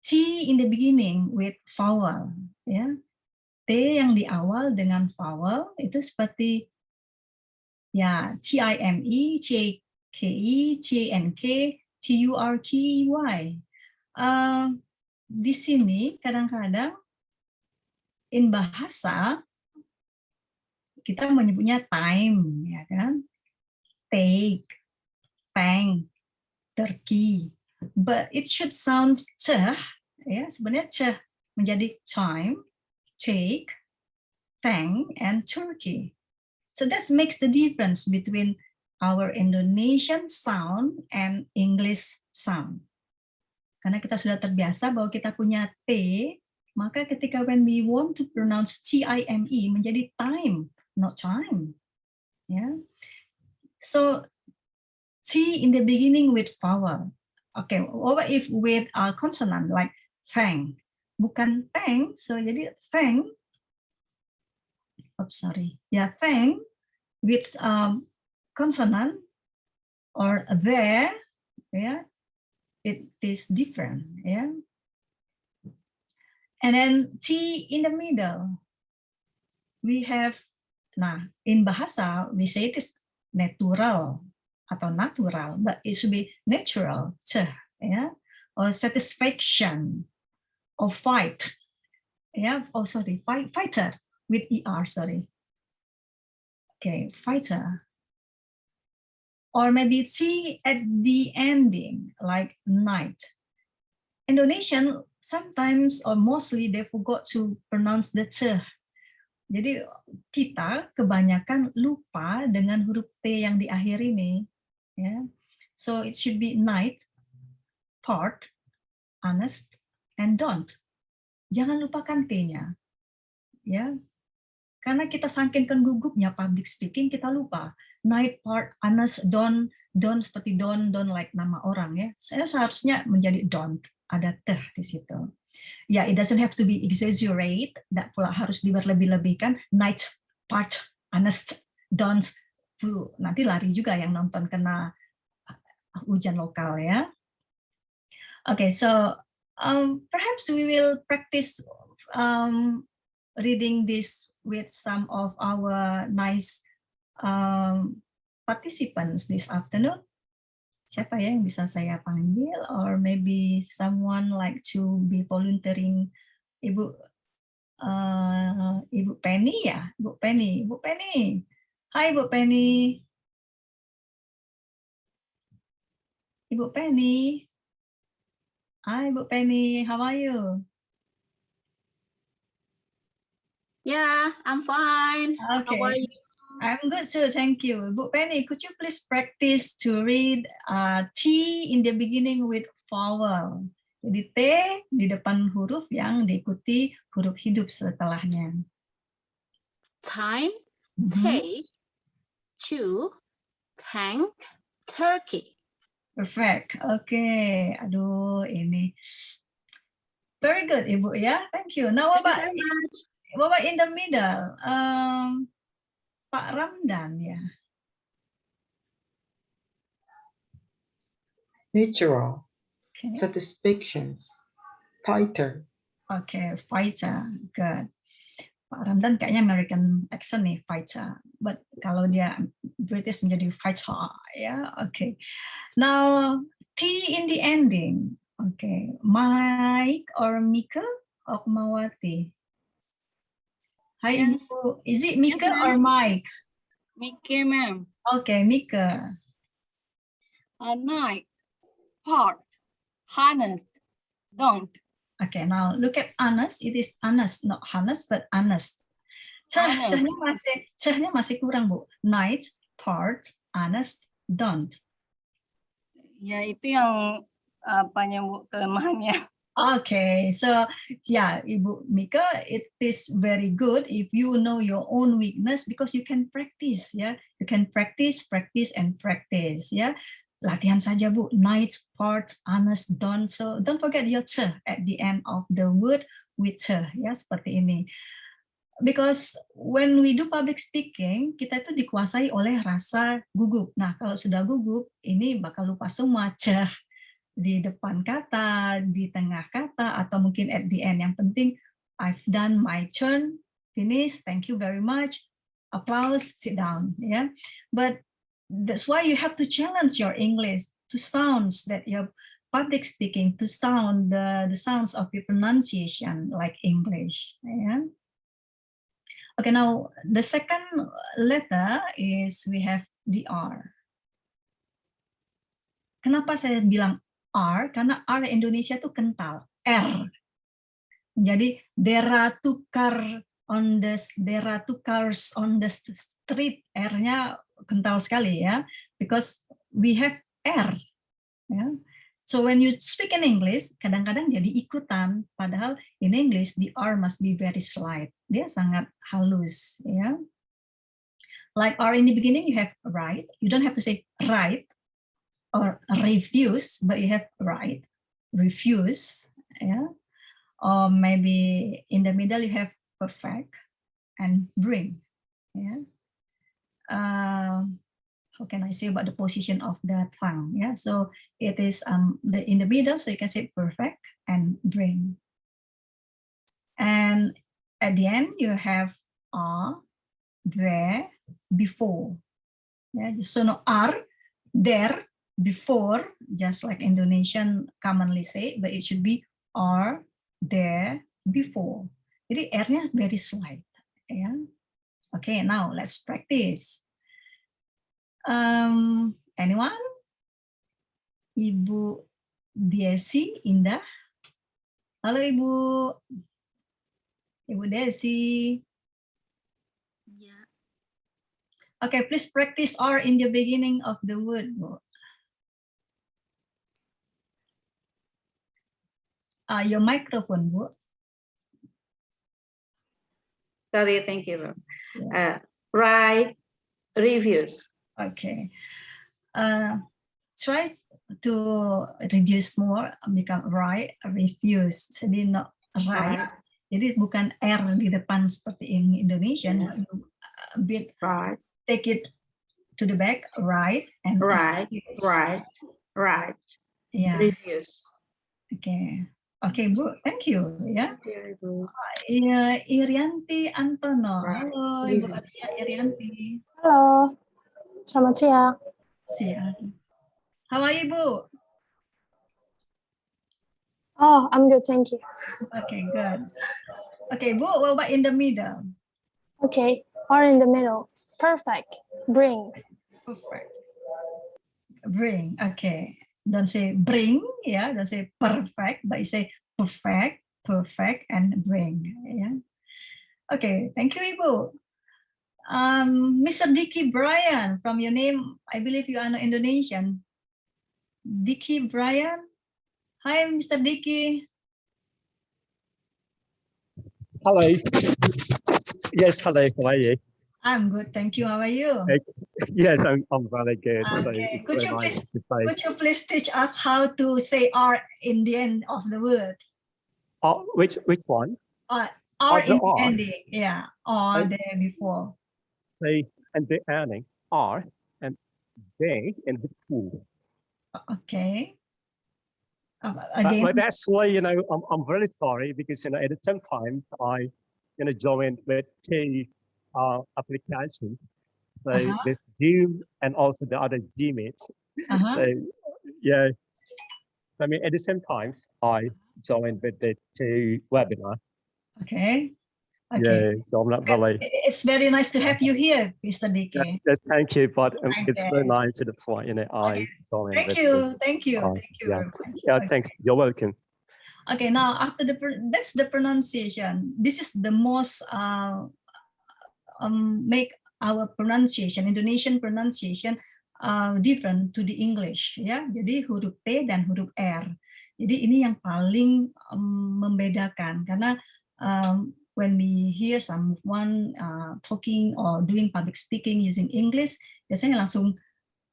T in the beginning with vowel ya. T yang di awal dengan vowel itu seperti ya TIME, CKE, CNK, TURKY. Di sini kadang-kadang in bahasa kita menyebutnya time ya kan, take, tank, turkey, but it should sound ceh ya, sebenarnya ceh menjadi time, take, tank, and turkey. So that makes the difference between our Indonesian sound and English sound. Karena kita sudah terbiasa bahwa kita punya T, maka ketika when we want to pronounce TIME menjadi time, not time. Yeah. So T in the beginning with vowel. Okay, what if with a consonant like thank? Bukan thank, so jadi thank. Oops, sorry. Yeah, thank with consonant or there. Yeah, it is different. Yeah, and then T in the middle. We have, nah in bahasa we say it is natural atau natural, but it should be natural, yeah, or satisfaction, or fight, yeah, oh sorry, fighter with ER, sorry. Okay, fighter. Or maybe T at the ending, like night. Indonesian sometimes or mostly they forgot to pronounce the T. Jadi kita kebanyakan lupa dengan huruf T yang di akhir ini. Yeah. So it should be night, part, honest, and don't. Jangan lupakan T-nya. Ya. Karena kita saking gugupnya public speaking, kita lupa. Night, part, honest, don't seperti don't like nama orang ya. Saya seharusnya menjadi don't, ada teh di situ. Ya, it doesn't have to be exaggerate, tidak pula harus diberlebih-lebihkan. Night, part, honest, don't. Nanti lari juga yang nonton kena hujan lokal ya. Okay, so perhaps we will practice reading this with some of our nice participants this afternoon. Siapa ya yang bisa saya panggil? Or maybe someone like to be volunteering. Ibu Ibu Penny ya? Ibu Penny. Ibu Penny. Hai Ibu Penny. Ibu Penny. Hi Ibu Penny. How are you? Yeah, I'm fine. Okay. How are you? I'm good too, thank you. Bu Penny, could you please practice to read T in the beginning with vowel? Jadi T di depan huruf yang diikuti huruf hidup setelahnya. Time, take, to, thank, turkey. Perfect. Oke. Aduh, ini very good, Ibu ya. Thank you. Now, what about in the middle? Pak Ramdan ya. Natural. Okay. Satisfactions. Fighter. Okay, fighter. Good. Pak Ramdan kayaknya American accent nih, fighter. But kalau dia British menjadi fighter, ya. Okay. Now T in the ending. Okay. Mike or Mika or Mawati? Hi, Yes. Ibu. Is it Mika Yes, or Mike? Mika, ma'am. Okay, Mika. Night, part, harness, don't. Okay, now look at honest. It is honest, not honest, but honest. Cehnya masih kurang, Bu. Night, part, honest, don't. Ya, itu yang apanya, Bu, kelemahannya. Okay, so yeah, Ibu Mika, it is very good if you know your own weakness because you can practice, ya. You can practice, and practice, ya. Latihan saja, Bu. Night, part, honest, don't. So don't forget your ch at the end of the word with ch, ya, seperti ini. Because when we do public speaking, kita itu dikuasai oleh rasa gugup. Nah, kalau sudah gugup, ini bakal lupa semua ch di depan kata, di tengah kata, atau mungkin at the end. Yang penting, I've done my turn, finish, thank you very much, applause, sit down. Yeah, but that's why you have to challenge your English to sounds that your public speaking, to sound the sounds of your pronunciation like English. Yeah. Okay, now the second letter is we have the R. Kenapa saya bilang R? Karena R Indonesia itu kental. R. Jadi deratukar on the deratukars on the street, R-nya kental sekali ya, because we have R. Ya. So when you speak in English, kadang-kadang jadi ikutan, padahal in English the R must be very slight. Dia sangat halus, ya. Like R in the beginning, you have right. You don't have to say right or refuse, but you have right, refuse, yeah. Or maybe in the middle you have perfect and bring, yeah. How can I say about the position of the tongue? Yeah, so it is in the middle, so you can say perfect and bring. And at the end, you have are, there, before. Yeah, so no are, there, before, just like Indonesian commonly say, but it should be are, there, before. Jadi R-nya very slight. Yeah. Okay, now let's practice. Anyone? Ibu Desi Indah. Halo Ibu. Ibu Desi. Yeah. Okay, please practice R in the beginning of the word, Bu. Your microphone, Bu. Sorry, thank you. Yes. Write reviews. Okay. Try to reduce more, become right, refuse. Jadi not right. Jadi bukan R di depan seperti in Indonesian. A bit right. Take it to the back, right, and right, refuse. right. Yeah. Reviews. Okay. Okay, Bu. Thank you. Ya. Thank you, Irianti Antono. Halo, Ibu Irianti. Halo. Selamat siang. Siang. How are you, Bu? Oh, I'm good, thank you. Okay, good. Okay, Bu, what about in the middle? Okay, or in the middle. Perfect. Bring. Perfect. Bring, okay. Don't say bring, yeah, don't say perfect, but you say perfect, perfect, and bring, yeah. Okay, thank you, Ibu. Mr. Dicky Brian, from your name, I believe you are not Indonesian. Dicky Brian. Hi, Mr. Dicky. Hello. Yes, hello. How are you? I'm good, thank you. How are you? Yes, I'm very good. So Okay, it's very nice to say. could you please teach us how to say R in the end of the word? Which one? R The in the R. ending, yeah, or there before. Say and the ending R and they in between. Okay. Again. But actually, I'm really sorry because at the same time I joined with two applications. So this Zoom and also the other Gmeet. So yeah. I mean, at the same time, I joined with the two webinar. Okay. Yeah, so I'm not really. It's very nice to have you here, Mr. Dicky. Yes, thank you, but it's very nice. That's why I joined. Thank with you, this. thank you, thank you. Yeah, Very much. yeah. Thanks. You're welcome. Okay, now after that's the pronunciation. This is the most make our pronunciation, Indonesian pronunciation, different to the English, ya. Jadi huruf T dan huruf R. Jadi ini yang paling membedakan karena when we hear someone talking or doing public speaking using English, biasanya langsung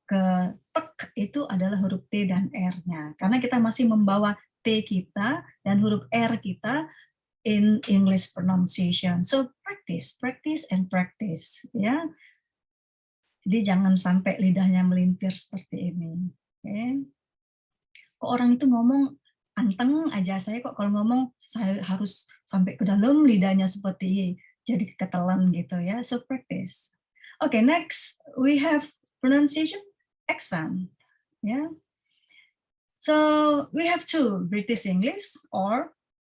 ke tek itu adalah huruf T dan R-nya. Karena kita masih membawa T kita dan huruf R kita in English pronunciation. So practice, practice, and practice. Ya. Jadi jangan sampai lidahnya melintir seperti ini. Okay. Kok orang itu ngomong anteng aja, saya kok kalau ngomong saya harus sampai ke dalam lidahnya seperti jadi ketelan gitu ya. So practice. Okay, next we have pronunciation accent. Yeah. So we have two, British English or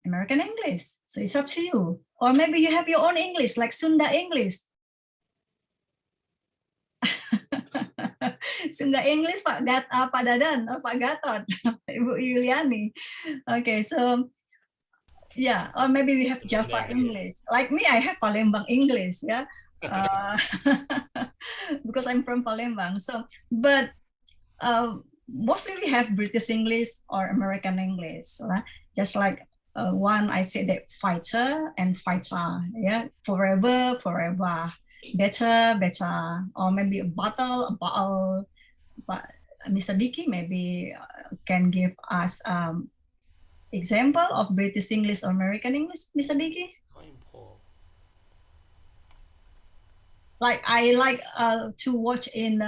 American English. So it's up to you. Or maybe you have your own English like Sunda English. Sunda English Pak Dadan, Pak Gatot, Ibu Yuliani. Okay, so yeah, or maybe we have Java English. Like me, I have Palembang English, yeah, because I'm from Palembang. So, but mostly we have British English or American English. Just like one, I said that fighter and fighter, yeah, forever, forever. Better, better, or maybe a battle. But Mr. Dicky maybe can give us example of British English or American English, Mr. Dicky? Like I like to watch in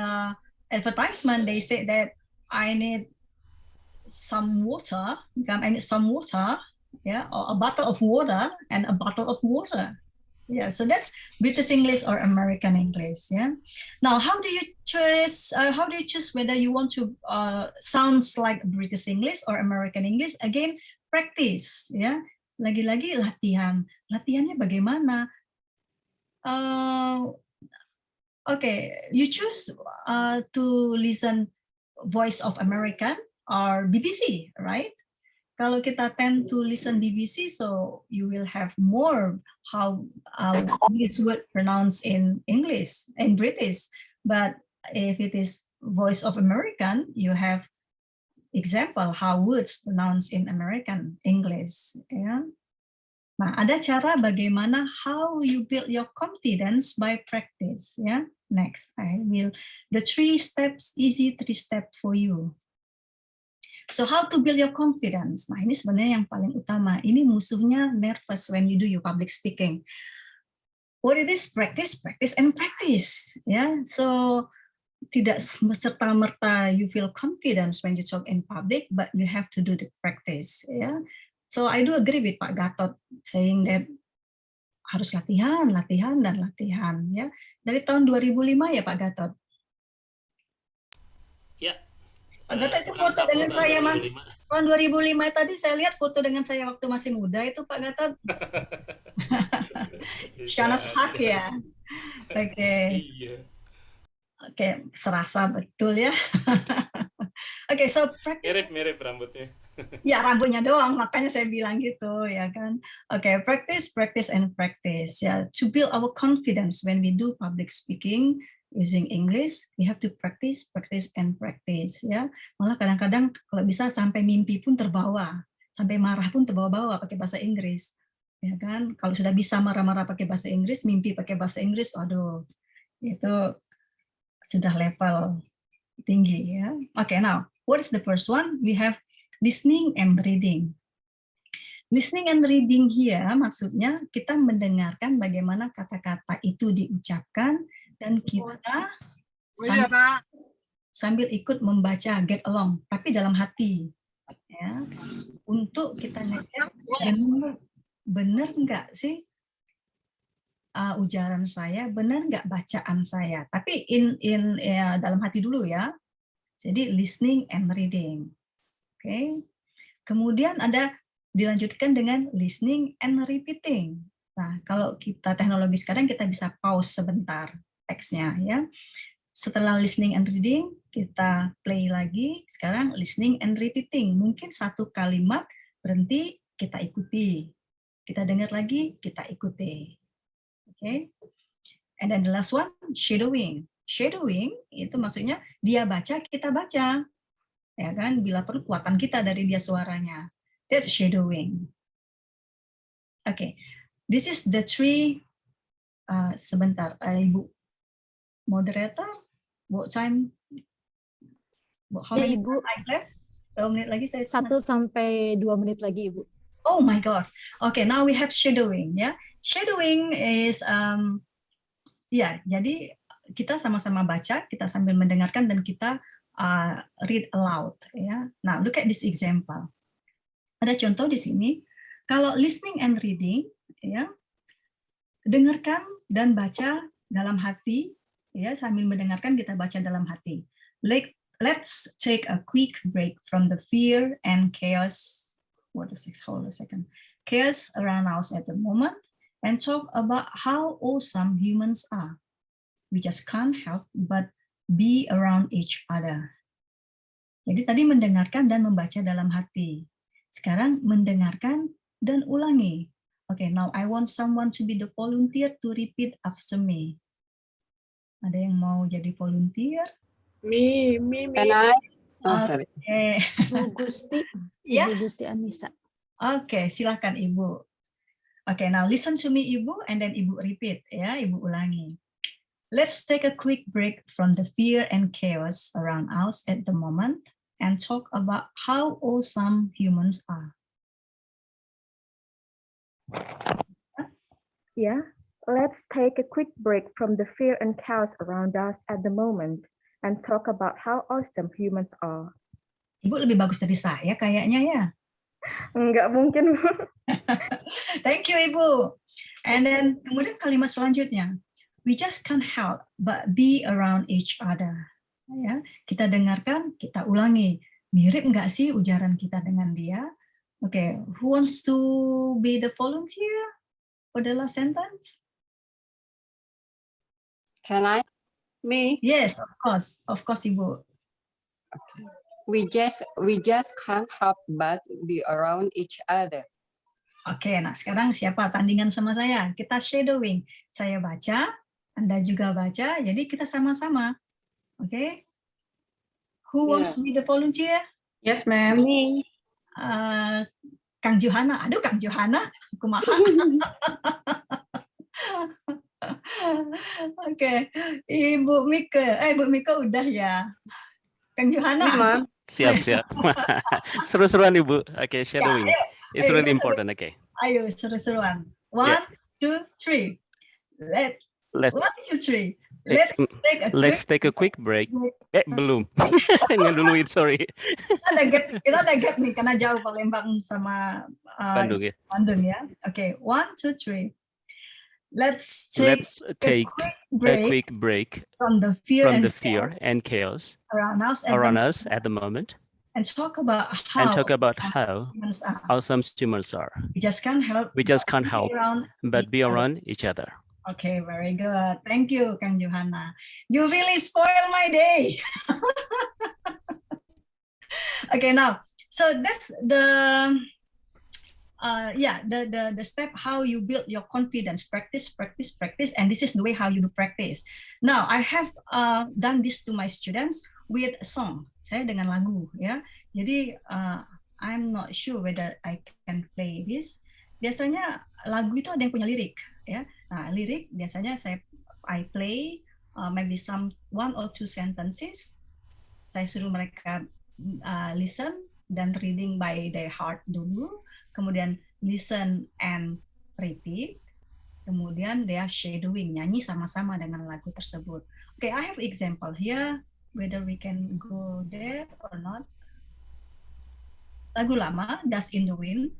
advertisement, they say that I need some water, I need some water, yeah, or a bottle of water and a bottle of water. Yeah, so that's British English or American English. Yeah. Now, how do you choose? How do you choose whether you want to sounds like British English or American English? Again, practice. Ya, lagi-lagi latihan. Latihannya bagaimana? Okay, you choose to listen Voice of American or BBC, right? Kalau kita tend to listen BBC, so you will have more how this word pronounced in English, in British. But if it is Voice of American, you have example how words pronounced in American English. Ya. Nah, ada cara bagaimana how you build your confidence by practice. Ya. Next, I will the 3 steps, easy 3 steps for you. So how to build your confidence? Nah, ini sebenarnya yang paling utama. Ini musuhnya nervous when you do your public speaking. What it is? Practice, practice, and practice. Ya, so tidak serta-merta you feel confidence when you talk in public, but you have to do the practice. Ya, so I do agree with Pak Gatot saying that harus latihan, latihan, dan latihan. Ya, dari tahun 2005 ya Pak Gatot. Ya. Pak Gatot itu foto dengan saya tahun 2005 tadi saya lihat foto dengan saya waktu masih muda itu Pak Gatot. Shanas Haq ya. Oke. Oke, serasa betul ya. Oke, so practice. Mirip rambutnya. Ya, rambutnya doang, makanya saya bilang gitu, ya kan. Oke, practice ya. To build our confidence when we do public speaking using English, we have to practice ya. Malah kadang-kadang kalau bisa sampai mimpi pun terbawa, sampai marah pun terbawa-bawa pakai bahasa Inggris. Ya kan? Kalau sudah bisa marah-marah pakai bahasa Inggris, mimpi pakai bahasa Inggris, aduh. Itu sudah level tinggi ya. Okay, now what is the first one? We have listening and reading. Listening and reading here maksudnya kita mendengarkan bagaimana kata-kata itu diucapkan dan kita sambil ikut membaca get along, tapi dalam hati ya. Untuk kita ngecek benar nggak sih ujaran saya, benar nggak bacaan saya, tapi ya, dalam hati dulu ya. Jadi listening and reading. Oke. Kemudian ada dilanjutkan dengan listening and repeating. Nah, kalau kita teknologi sekarang kita bisa pause sebentar teksnya ya. Setelah listening and reading, kita play lagi. Sekarang listening and repeating. Mungkin satu kalimat berhenti, kita ikuti. Kita dengar lagi, kita ikuti. Oke. And then the last one, shadowing. Shadowing itu maksudnya dia baca, kita baca. Ya kan, bila perlu kuatan kita dari dia suaranya. That's shadowing. Okay, this is the three. Sebentar, Ibu moderator, what time? How many Ibu? left? Berapa menit lagi saya? 1 sampai 2 menit lagi, Ibu. Oh my God. Okay, now we have shadowing. Ya, shadowing is ya. Jadi kita sama-sama baca, kita sambil mendengarkan dan kita read aloud. Ya. Now look at this example. Ada contoh di sini. Kalau listening and reading, ya, dengarkan dan baca dalam hati. Ya, sambil mendengarkan kita baca dalam hati. Let's take a quick break from the fear and chaos. Hold a second. Chaos around us at the moment, and talk about how awesome humans are. We just can't help but be around each other. Jadi tadi mendengarkan dan membaca dalam hati. Sekarang mendengarkan dan ulangi. Okay, now I want someone to be the volunteer to repeat after me. Ada yang mau jadi volunteer? Me. Can I? Oh, sorry. Okay. Bu Gusti, Ya. Ibu Gusti Anissa. Oke, silakan Ibu. Oke, now listen to me Ibu, and then Ibu repeat ya, Ibu ulangi. Let's take a quick break from the fear and chaos around us at the moment and talk about how awesome humans are. Yeah, let's take a quick break from the fear and chaos around us at the moment and talk about how awesome humans are. Ibu lebih bagus dari saya kayaknya ya. Enggak mungkin. Thank you Ibu. And then kemudian kalimat selanjutnya. We just can't help but be around each other. Ya, kita dengarkan, kita ulangi. Mirip nggak sih ujaran kita dengan dia? Okay, who wants to be the volunteer for the last sentence? Can I? Me. Yes, of course, Ibu. Okay. We just can't help but be around each other. Oke, nah sekarang siapa tandingan sama saya? Kita shadowing. Saya baca, Anda juga baca, jadi kita sama-sama. Oke? Who wants to be the volunteer? Yes, ma'am. Me. Kang Johana. Aduh, Kang Johana. Kumaha. Oke. Ibu Mika udah ya. Kang Johana. Siap. Seru-seruan Ibu. Oke, shadowing. It's ayo, really important. Okay. Ayo, seru-seruan. 1, 2, 3. One, two, three. Let's take a quick break. Belum. Ngeduluin, sorry. Kita ada gap nih, karena jauh Palembang sama Bandung ya. Bandung ya. Oke, 1, 2, 3. Let's take a quick break from the fear and chaos around us at the moment, and talk about how some humans are. We just can't help but be around each other. Okay, very good. Thank you, Kang Johanna. You really spoiled my day. Okay, now, so that's the step how you build your confidence. Practice, and this is the way how you do practice. Now, I have done this to my students with a song. Saya dengan lagu, ya. Jadi I'm not sure whether I can play this. Biasanya lagu itu ada yang punya lirik, ya. Nah, lirik biasanya I play maybe some 1 or 2 sentences. Saya suruh mereka listen dan reading by their heart dulu. Kemudian listen and repeat. Kemudian they are shadowing, nyanyi sama-sama dengan lagu tersebut. Okay, I have example here. Whether we can go there or not. Lagu lama, Dust in the Wind.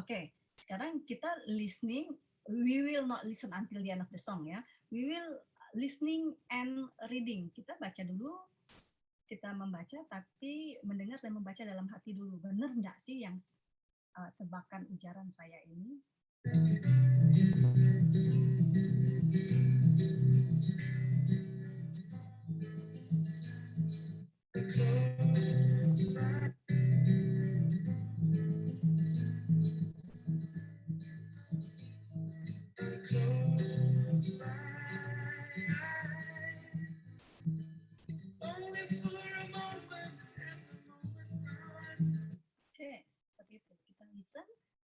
Oke, sekarang kita listening. We will not listen until the end of the song, ya. We will listening and reading. Kita baca dulu, kita membaca, tapi mendengar dan membaca dalam hati dulu. Benar enggak sih yang tebakan ujaran saya ini?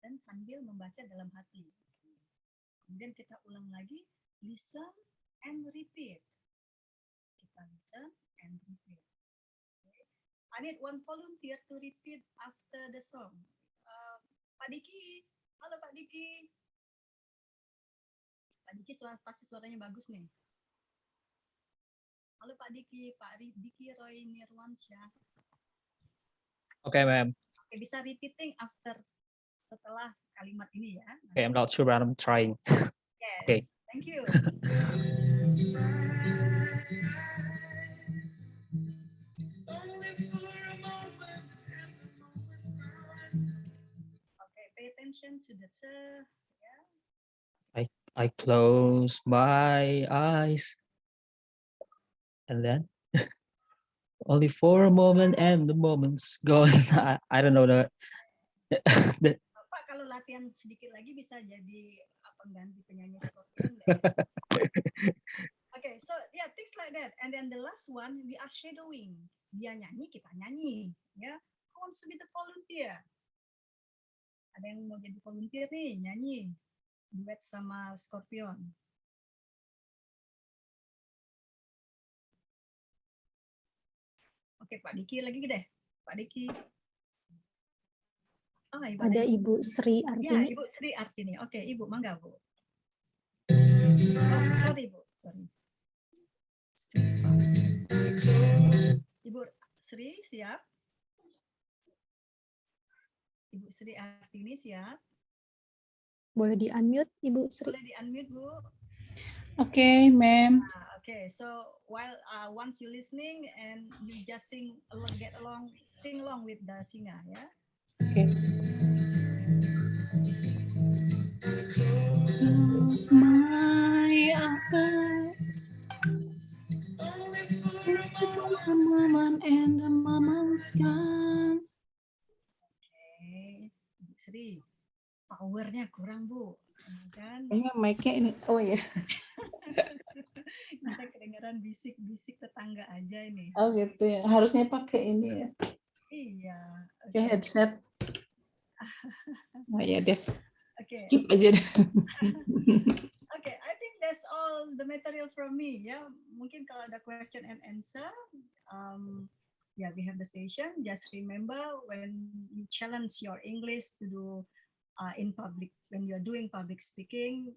Dan sambil membaca dalam hati. Kemudian kita ulang lagi, listen and repeat. Kita listen and repeat. Okay. I need one volunteer to repeat after the song. Pak Diki, halo Pak Diki. Pak Diki pasti suaranya bagus nih. Halo Pak Diki, Pak Diki Roy Nirwansyah. Okay, ma'am. Okay, bisa repeating after setelah kalimat ini ya. Okay, I'm not sure, but I'm trying. Yes, okay. Thank you. Okay, pay attention to the I close my eyes, and then only for a moment, and the moment's gone. I don't know the. Pak, kalau latihan sedikit lagi bisa jadi pengganti penyanyi Scorpion. Okay, so yeah, things like that. And then the last one, we are shadowing. Dia nyanyi, kita nyanyi. Ya, who wants to be the volunteer? Ada yang mau jadi volunteer nih, nyanyi duet sama Scorpion. Oke, Pak Diki lagi deh, Pak Diki. Oh, ada Ibu Sri Artini. Ya, Ibu Sri Artini. Oke, Ibu, mangga, Bu. Oh, sorry, Bu. Sorry. Ibu Sri, siap? Ibu Sri Artini, siap? Boleh di-unmute, Ibu Sri? Boleh di-unmute, Bu. Okay, ma'am. Okay, so while once you listening and you just sing along, sing along with the singer, ya? Okay. Close my eyes. A moment and a moment's gone. Okay, Bu Sri, powernya kurang, Bu. Kan? Kayaknya mic-nya ini. Oh ya. Kita kedengaran bisik-bisik tetangga aja ini. Oh gitu ya. Harusnya pakai ini ya. Iya. Pakai headset. Oh ya deh. Okay. Skip aja deh. Okay, I think that's all the material from me. Ya, mungkin kalau ada question and answer, yeah, we have the session. Just remember when you challenge your English to do in public, when you are doing public speaking,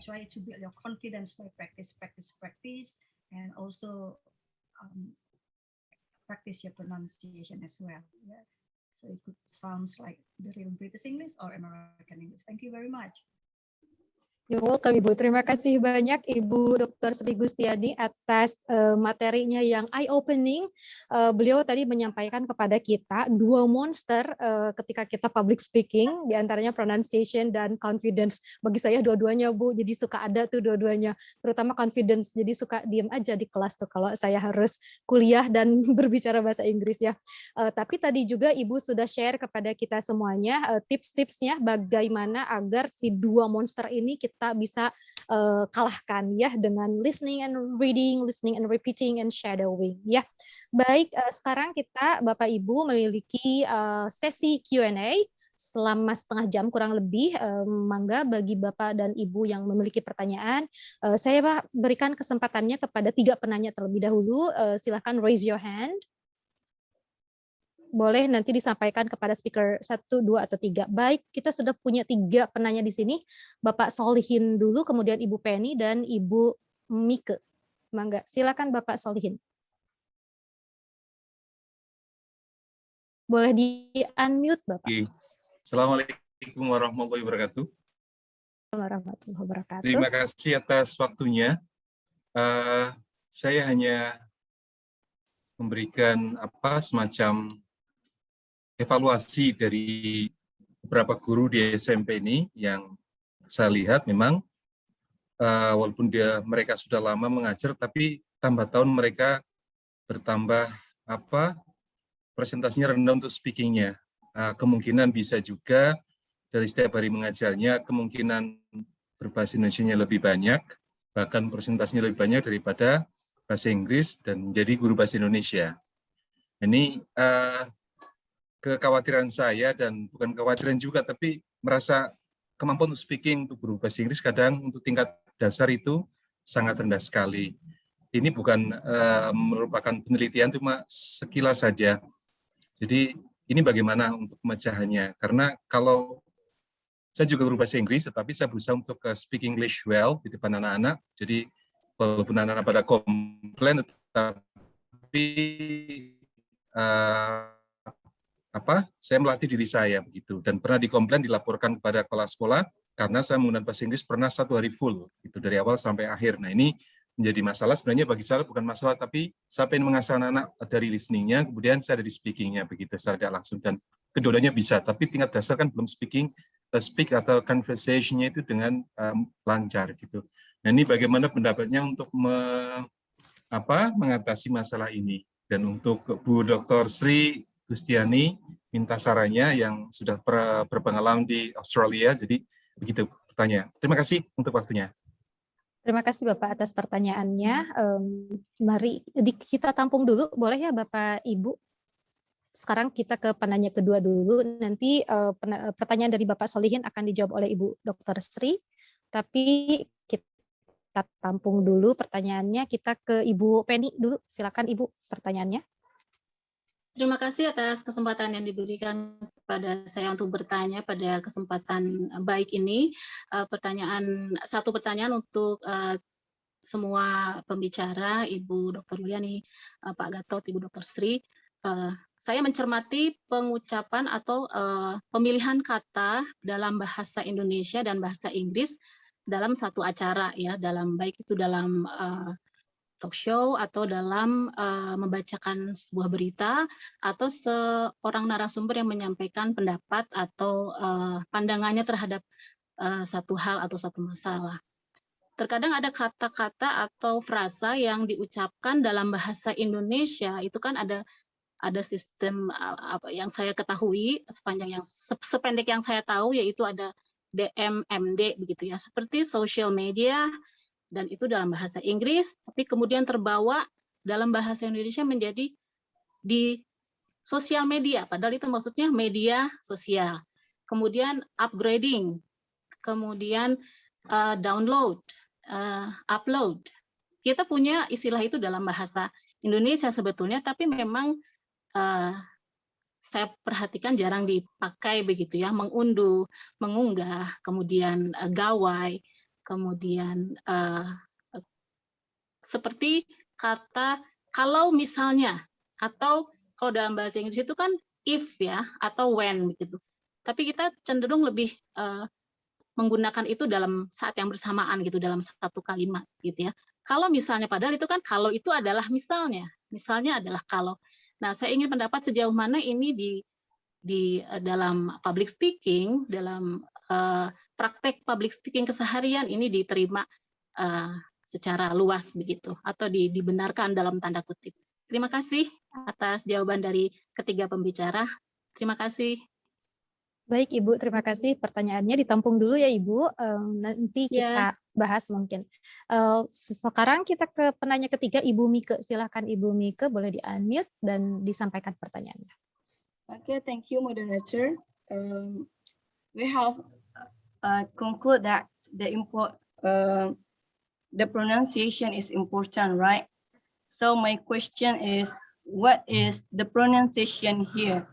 try to build your confidence by practice, and also practice your pronunciation as well. Yeah. So it could sounds like the real British English or American English. Thank you very much. You're welcome, Ibu. Terima kasih banyak Ibu Dr. Sri Gustiani atas materinya yang eye-opening. Beliau tadi menyampaikan kepada kita 2 monster ketika kita public speaking, diantaranya pronunciation dan confidence. Bagi saya dua-duanya, Bu, jadi suka ada tuh dua-duanya, terutama confidence. Jadi suka diem aja di kelas tuh kalau saya harus kuliah dan berbicara bahasa Inggris ya. Tapi tadi juga Ibu sudah share kepada kita semuanya tips-tipsnya bagaimana agar si 2 monster ini kita bisa kalahkan ya dengan listening and reading, listening and repeating and shadowing ya. Baik, sekarang kita Bapak Ibu memiliki sesi Q&A selama setengah jam kurang lebih. Mangga bagi Bapak dan Ibu yang memiliki pertanyaan, saya berikan kesempatannya kepada 3 penanya terlebih dahulu. Silakan raise your hand. Boleh nanti disampaikan kepada speaker 1, 2, atau 3. Baik, kita sudah punya 3 penanya di sini. Bapak Solihin dulu, kemudian Ibu Penny, dan Ibu Mike. Mangga, silakan Bapak Solihin. Boleh di-unmute, Bapak. Assalamualaikum warahmatullahi wabarakatuh. Warahmatullahi wabarakatuh. Terima kasih atas waktunya. Saya hanya memberikan semacam evaluasi dari beberapa guru di SMP ini yang saya lihat memang walaupun mereka sudah lama mengajar, tapi tambah tahun mereka bertambah presentasinya rendah untuk speakingnya. Kemungkinan bisa juga dari setiap hari mengajarnya, kemungkinan berbahasa Indonesianya lebih banyak, bahkan presentasinya lebih banyak daripada bahasa Inggris dan menjadi guru bahasa Indonesia. Ini kekhawatiran saya, dan bukan kekhawatiran juga, tapi merasa kemampuan untuk speaking untuk guru bahasa Inggris kadang untuk tingkat dasar itu sangat rendah sekali. Ini bukan merupakan penelitian, cuma sekilas saja. Jadi ini bagaimana untuk pemecahannya? Karena kalau saya juga guru bahasa Inggris, tetapi saya berusaha untuk speak English well di depan anak-anak. Jadi walaupun anak-anak pada komplain, tetapi saya melatih diri saya begitu, dan pernah dikomplain, dilaporkan kepada kepala sekolah karena saya menggunakan bahasa Inggris pernah 1 hari full itu dari awal sampai akhir. Nah, ini menjadi masalah. Sebenarnya bagi saya bukan masalah, tapi saya ingin mengasah anak-anak dari listeningnya, kemudian saya ada di speakingnya begitu secara tidak langsung, dan keduanya bisa, tapi tingkat dasar kan belum speak atau conversation-nya itu dengan lancar gitu. Nah, ini bagaimana pendapatnya untuk mengatasi masalah ini? Dan untuk Bu Dr. Sri Gustiani, minta sarannya yang sudah berpengalaman di Australia. Jadi begitu pertanyaan. Terima kasih untuk waktunya. Terima kasih Bapak atas pertanyaannya. Mari kita tampung dulu, boleh ya Bapak Ibu? Sekarang kita ke penanya kedua dulu. Nanti pertanyaan dari Bapak Solihin akan dijawab oleh Ibu Dr. Sri. Tapi kita tampung dulu pertanyaannya. Kita ke Ibu Penny dulu. Silakan Ibu pertanyaannya. Terima kasih atas kesempatan yang diberikan kepada saya untuk bertanya pada kesempatan baik ini. Satu pertanyaan untuk semua pembicara, Ibu Dr. Yuliani, Pak Gatot, Ibu Dr. Sri. Saya mencermati pengucapan atau pemilihan kata dalam bahasa Indonesia dan bahasa Inggris dalam satu acara, ya, baik itu dalam talk show atau dalam membacakan sebuah berita atau seorang narasumber yang menyampaikan pendapat atau pandangannya terhadap satu hal atau satu masalah. Terkadang ada kata-kata atau frasa yang diucapkan dalam bahasa Indonesia, itu kan ada sistem yang saya ketahui sependek yang saya tahu, yaitu ada DMMD begitu ya, seperti social media, dan itu dalam bahasa Inggris, tapi kemudian terbawa dalam bahasa Indonesia menjadi di sosial media, padahal itu maksudnya media sosial. Kemudian upgrading, kemudian download, upload. Kita punya istilah itu dalam bahasa Indonesia sebetulnya, tapi memang saya perhatikan jarang dipakai begitu ya, mengunduh, mengunggah, kemudian gawai, kemudian seperti kata kalau misalnya, atau kalau dalam bahasa Inggris itu kan if ya, atau when gitu. Tapi kita cenderung lebih menggunakan itu dalam saat yang bersamaan gitu, dalam satu kalimat gitu ya. Kalau misalnya, padahal itu kan kalau itu adalah misalnya adalah kalau. Nah, saya ingin pendapat sejauh mana ini di dalam public speaking, dalam praktek public speaking keseharian ini diterima secara luas begitu, atau dibenarkan dalam tanda kutip. Terima kasih atas jawaban dari ketiga pembicara. Terima kasih. Baik Ibu, terima kasih. Pertanyaannya ditampung dulu ya Ibu, nanti kita bahas mungkin. Sekarang kita ke penanya ketiga, Ibu Mike. Silakan Ibu Mike, boleh di-unmute dan disampaikan pertanyaannya. Okay, thank you, moderator. We have conclude that the pronunciation is important, right? So my question is, what is the pronunciation here?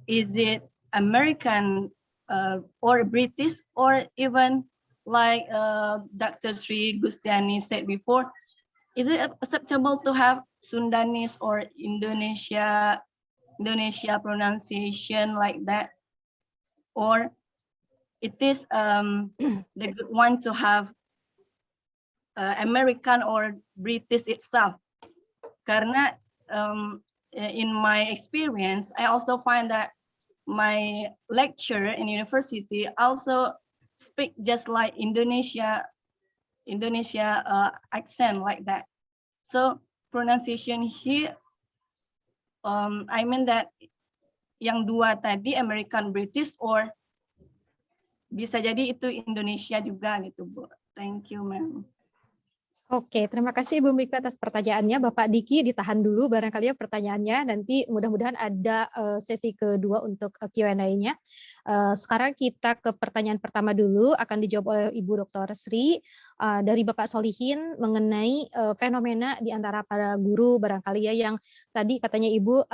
Is it American or British, or even like Dr. Sri Gustiani said before, is it acceptable to have Sundanese or Indonesia pronunciation like that? Or it is the good one to have American or British itself? Karena in my experience, I also find that my lecturer in university also speak just like Indonesia accent like that. So pronunciation here, I mean that yang dua tadi American British, or bisa jadi itu Indonesia juga gitu, Bu. Thank you, ma'am. Oke, terima kasih Ibu Mika atas pertanyaannya. Bapak Diki ditahan dulu barangkali ya pertanyaannya. Nanti mudah-mudahan ada sesi kedua untuk Q&A-nya. Sekarang kita ke pertanyaan pertama dulu, akan dijawab oleh Ibu Dr. Sri dari Bapak Solihin mengenai fenomena di antara para guru barangkali ya yang tadi katanya Ibu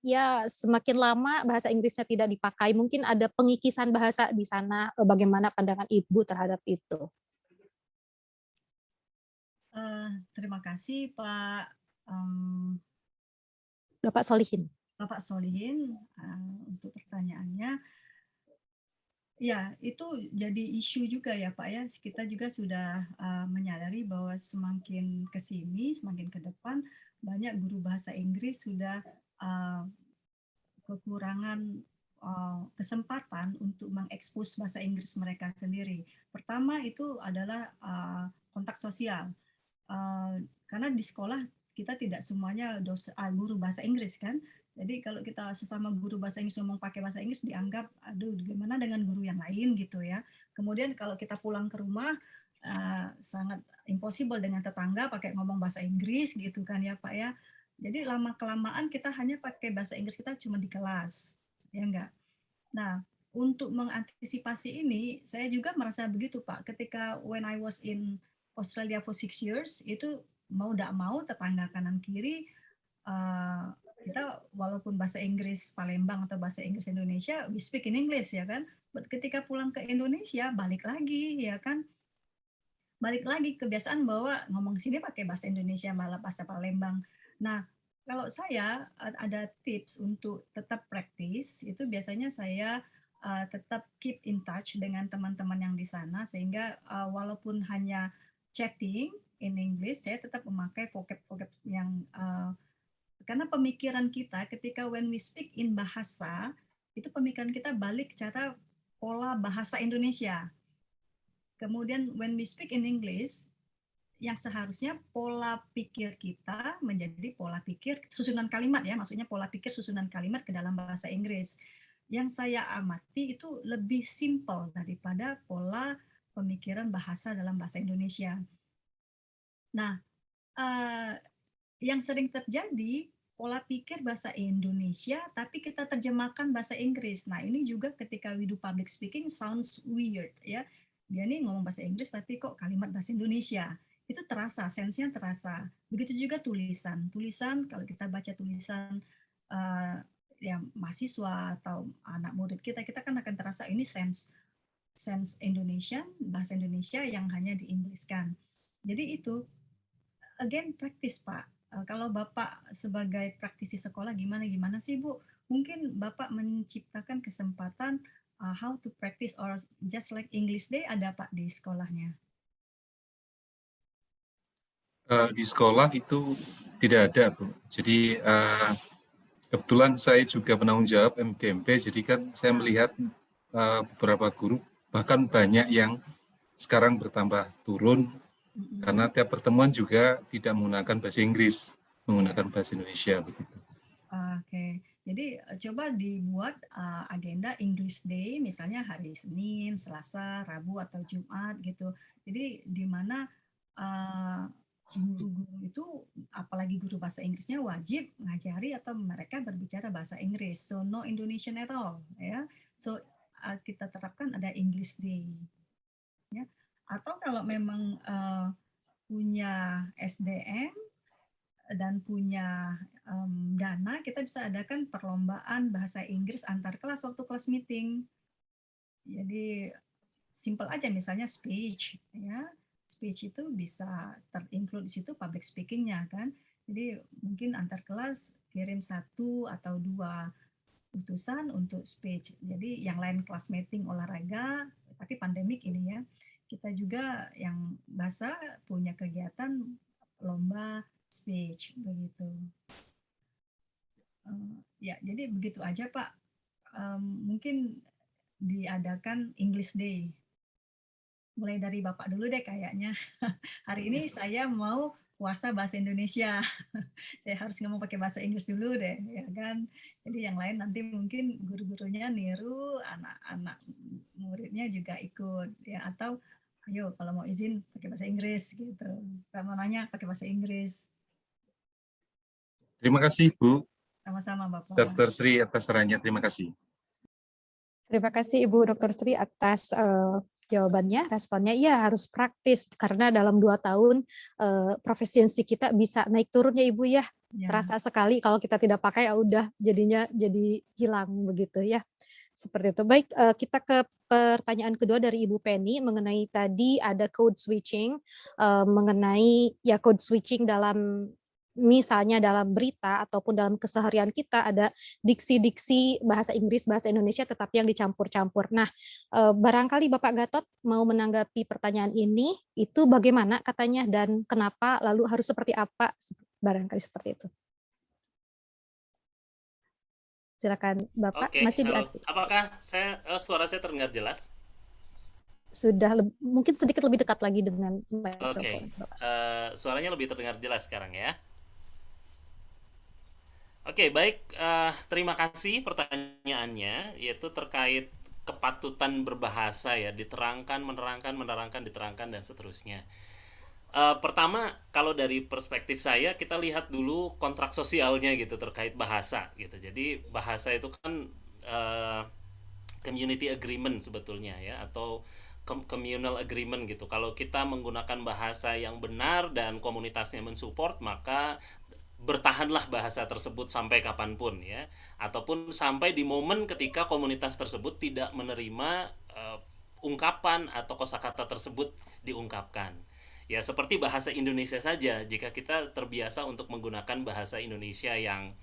ya semakin lama bahasa Inggrisnya tidak dipakai, mungkin ada pengikisan bahasa di sana. Bagaimana pandangan Ibu terhadap itu? Terima kasih Pak Bapak Solihin. Bapak Solihin untuk pertanyaannya. Ya, itu jadi isu juga ya Pak ya. Kita juga sudah menyadari bahwa semakin ke sini, semakin ke depan, banyak guru bahasa Inggris sudah kekurangan kesempatan untuk mengekspos bahasa Inggris mereka sendiri. Pertama itu adalah kontak sosial. Karena di sekolah kita tidak semuanya guru bahasa Inggris kan, jadi kalau kita sesama guru bahasa Inggris ngomong pakai bahasa Inggris dianggap aduh gimana dengan guru yang lain gitu ya. Kemudian kalau kita pulang ke rumah sangat impossible dengan tetangga pakai ngomong bahasa Inggris gitu kan ya Pak ya. Jadi lama kelamaan kita hanya pakai bahasa Inggris kita cuma di kelas ya enggak. Nah untuk mengantisipasi ini saya juga merasa begitu Pak, ketika when I was in Australia for 6 years, itu mau tidak mau tetangga kanan kiri kita walaupun bahasa Inggris Palembang atau bahasa Inggris Indonesia, we speak in English ya kan. But ketika pulang ke Indonesia balik lagi ya kan, balik lagi kebiasaan bahwa ngomong sini pakai bahasa Indonesia malah bahasa Palembang. Nah kalau saya ada tips untuk tetap praktis, itu biasanya saya tetap keep in touch dengan teman-teman yang di sana, sehingga walaupun hanya chatting in English, saya tetap memakai vocab-vocab yang karena pemikiran kita ketika when we speak in bahasa, itu pemikiran kita balik cara pola bahasa Indonesia. Kemudian when we speak in English, yang seharusnya pola pikir kita menjadi pola pikir susunan kalimat ya, maksudnya pola pikir susunan kalimat ke dalam bahasa Inggris. Yang saya amati itu lebih simple daripada pola pemikiran bahasa dalam bahasa Indonesia. Nah, yang sering terjadi pola pikir bahasa Indonesia, tapi kita terjemahkan bahasa Inggris. Nah, ini juga ketika we do public speaking sounds weird ya. Dia nih ngomong bahasa Inggris tapi kok kalimat bahasa Indonesia. Itu terasa, sense-nya terasa. Begitu juga tulisan. Tulisan kalau kita baca tulisan yang mahasiswa atau anak murid kita kan akan terasa ini sense Indonesia, bahasa Indonesia yang hanya di-Inggriskan. Jadi itu, again practice Pak. Kalau Bapak sebagai praktisi sekolah gimana sih Bu? Mungkin Bapak menciptakan kesempatan how to practice or just like English Day ada Pak di sekolahnya? Di sekolah itu tidak ada, Bu. Jadi kebetulan saya juga penanggung jawab MGMP, jadi kan saya melihat beberapa guru, bahkan banyak yang sekarang bertambah turun, karena tiap pertemuan juga tidak menggunakan bahasa Inggris, menggunakan bahasa Indonesia begitu. Oke, jadi coba dibuat agenda English Day, misalnya hari Senin, Selasa, Rabu atau Jumat gitu. Jadi di mana guru-guru itu, apalagi guru bahasa Inggrisnya, wajib ngajari atau mereka berbicara bahasa Inggris. So no Indonesian at all, ya. So kita terapkan ada English Day, ya. Atau kalau memang punya SDM dan punya dana, kita bisa adakan perlombaan bahasa Inggris antar kelas waktu kelas meeting. Jadi simple aja, misalnya speech, ya. Speech itu bisa terinclude di situ public speaking-nya kan. Jadi mungkin antar kelas kirim 1 atau 2 utusan untuk speech. Jadi yang lain kelas meeting olahraga, tapi pandemik ini ya. Kita juga yang bahasa punya kegiatan lomba speech begitu. Ya, jadi begitu aja Pak. Mungkin diadakan English Day. Mulai dari Bapak dulu deh kayaknya. Hari ini saya mau puasa bahasa Indonesia. Saya harus ngomong pakai bahasa Inggris dulu deh, ya kan. Jadi yang lain nanti mungkin guru-gurunya niru, anak-anak muridnya juga ikut, ya. Atau ayo kalau mau izin pakai bahasa Inggris gitu. Kalau mau nanya pakai bahasa Inggris. Terima kasih Bu. Sama-sama Bapak. Dr. Sri atas sarannya, terima kasih. Terima kasih Ibu Dr. Sri atas jawabannya, responnya. Iya, harus praktis karena dalam 2 tahun profesiensi kita bisa naik turun ya Ibu ya. Terasa sekali kalau kita tidak pakai ya udah jadinya jadi hilang begitu ya. Seperti itu. Baik, kita ke pertanyaan kedua dari Ibu Penny mengenai tadi ada code switching, mengenai ya code switching dalam misalnya dalam berita ataupun dalam keseharian kita ada diksi-diksi bahasa Inggris, bahasa Indonesia tetapi yang dicampur-campur. Nah, barangkali Bapak Gatot mau menanggapi pertanyaan ini, itu bagaimana katanya dan kenapa, lalu harus seperti apa, barangkali seperti itu. Silakan Bapak. Oke, Masih halo. Apakah suara saya terdengar jelas? Sudah mungkin sedikit lebih dekat lagi dengan mikrofon. Oke, suaranya lebih terdengar jelas sekarang ya. Oke, baik. Terima kasih pertanyaannya, yaitu terkait kepatutan berbahasa ya, diterangkan, menerangkan, diterangkan, dan seterusnya. Pertama, kalau dari perspektif saya, kita lihat dulu kontrak sosialnya gitu terkait bahasa gitu. Jadi bahasa itu kan community agreement sebetulnya ya, atau communal agreement gitu. Kalau kita menggunakan bahasa yang benar dan komunitasnya mensupport, maka bertahanlah bahasa tersebut sampai kapanpun ya, ataupun sampai di momen ketika komunitas tersebut tidak menerima ungkapan atau kosakata tersebut diungkapkan. Ya seperti bahasa Indonesia saja, jika kita terbiasa untuk menggunakan bahasa Indonesia yang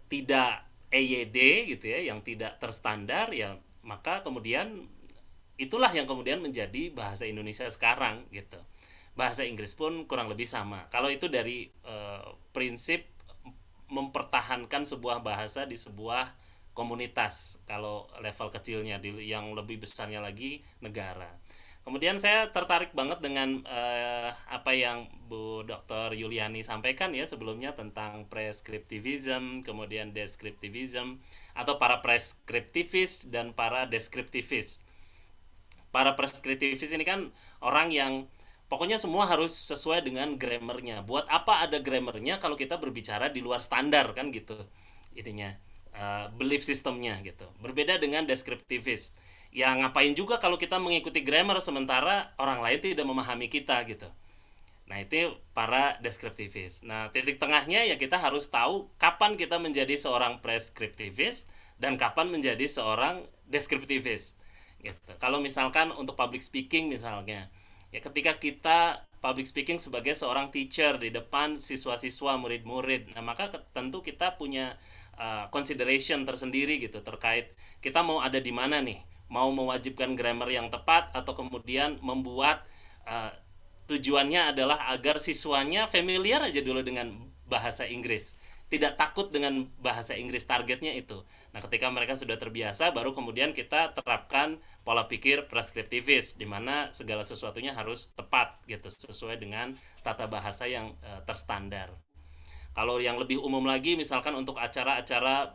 tidak EYD gitu ya, yang tidak terstandar ya, maka kemudian itulah yang kemudian menjadi bahasa Indonesia sekarang gitu. Bahasa Inggris pun kurang lebih sama. Kalau itu dari prinsip mempertahankan sebuah bahasa di sebuah komunitas, kalau level kecilnya, yang lebih besarnya lagi negara. Kemudian saya tertarik banget dengan apa yang Bu Dr. Yuliani sampaikan ya sebelumnya tentang prescriptivism, kemudian descriptivism, atau para prescriptivis dan para descriptivis. Para prescriptivis ini kan orang yang pokoknya semua harus sesuai dengan grammarnya. Buat apa ada grammarnya kalau kita berbicara di luar standar kan gitu. Ininya belief systemnya gitu. Berbeda dengan descriptivis. Ya ngapain juga kalau kita mengikuti grammar sementara orang lain tidak memahami kita gitu. Nah itu para descriptivis. Nah titik tengahnya ya kita harus tahu kapan kita menjadi seorang prescriptivis dan kapan menjadi seorang descriptivis gitu. Kalau misalkan untuk public speaking misalnya, ya ketika kita public speaking sebagai seorang teacher di depan siswa-siswa, murid-murid. Nah, maka tentu kita punya consideration tersendiri gitu terkait kita mau ada di mana nih, mau mewajibkan grammar yang tepat atau kemudian membuat tujuannya adalah agar siswanya familiar aja dulu dengan bahasa Inggris, tidak takut dengan bahasa Inggris, targetnya itu. Nah, ketika mereka sudah terbiasa, baru kemudian kita terapkan pola pikir preskriptivis, di mana segala sesuatunya harus tepat gitu, sesuai dengan tata bahasa yang terstandar. Kalau yang lebih umum lagi, misalkan untuk acara-acara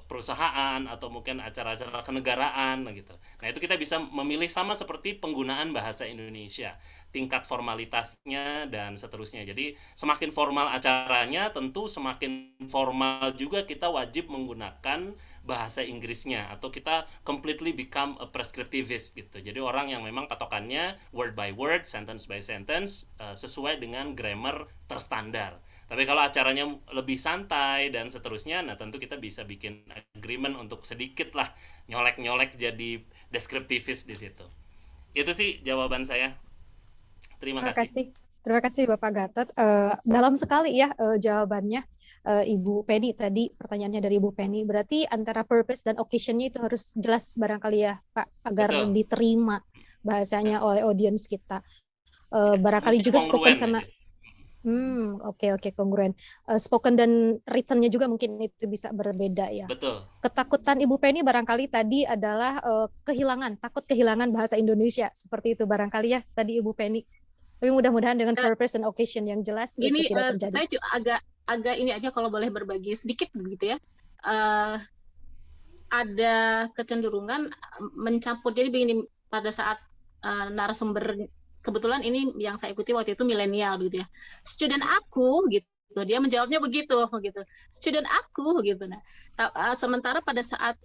perusahaan atau mungkin acara-acara kenegaraan gitu. Nah, itu kita bisa memilih sama seperti penggunaan bahasa Indonesia, tingkat formalitasnya dan seterusnya. Jadi semakin formal acaranya, tentu semakin formal juga kita wajib menggunakan bahasa Inggrisnya, atau kita completely become a prescriptivist gitu. Jadi orang yang memang patokannya word by word, sentence by sentence, sesuai dengan grammar terstandar. Tapi kalau acaranya lebih santai dan seterusnya, nah tentu kita bisa bikin agreement untuk sedikit lah nyolek-nyolek jadi deskriptivis di situ. Itu sih jawaban saya. Terima kasih. Terima kasih Bapak Gatot. Dalam sekali ya jawabannya Ibu Penny tadi, pertanyaannya dari Ibu Penny. Berarti antara purpose dan occasion-nya itu harus jelas barangkali ya Pak, agar diterima bahasanya oleh audience kita. Barangkali juga spoken sama oke, kongruen. Spoken dan written-nya juga mungkin itu bisa berbeda ya. Betul. Ketakutan Ibu Penny barangkali tadi adalah takut kehilangan bahasa Indonesia. Seperti itu barangkali ya tadi Ibu Penny. Tapi mudah-mudahan dengan purpose dan occasion yang jelas itu tidak terjadi. Saya juga agak ini aja kalau boleh berbagi sedikit begitu ya. Ada kecenderungan mencampur. Jadi begini, pada saat narasumber, kebetulan ini yang saya ikuti waktu itu milenial gitu ya. Student aku gitu, dia menjawabnya begitu. Student aku gitu. Nah, sementara pada saat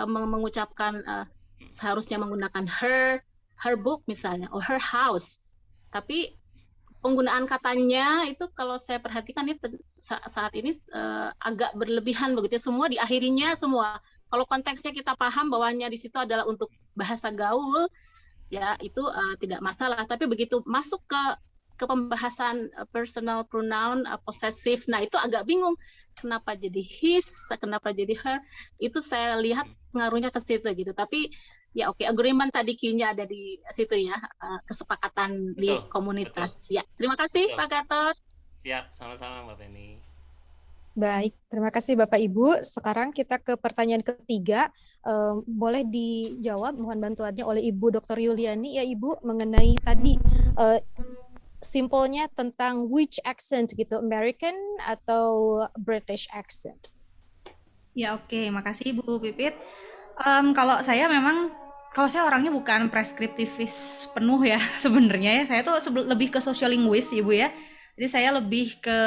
mengucapkan seharusnya menggunakan her book misalnya, or her house. Tapi penggunaan katanya itu kalau saya perhatikan itu saat ini agak berlebihan begitu. Semua diakhirinya semua. Kalau konteksnya kita paham bahwanya di situ adalah untuk bahasa gaul, ya itu tidak masalah. Tapi begitu masuk ke pembahasan personal pronoun, possessive, nah itu agak bingung. Kenapa jadi his, kenapa jadi her? Itu saya lihat pengaruhnya ke situ gitu. Tapi ya oke, agreement tadi key-nya ada di situ ya, kesepakatan di komunitas. Ya, terima kasih Pak Gatot. Siap, sama-sama Mbak Penny. Baik, terima kasih Bapak Ibu. Sekarang kita ke pertanyaan ketiga. Boleh dijawab, mohon bantuannya oleh Ibu Dr. Yuliani ya Ibu, mengenai tadi simpelnya tentang which accent gitu, American atau British accent. Ya oke, makasih Ibu Pipit. Kalau saya orangnya bukan preskriptivis penuh ya sebenarnya ya. Saya tuh lebih ke sociolinguist Ibu ya. Jadi saya lebih ke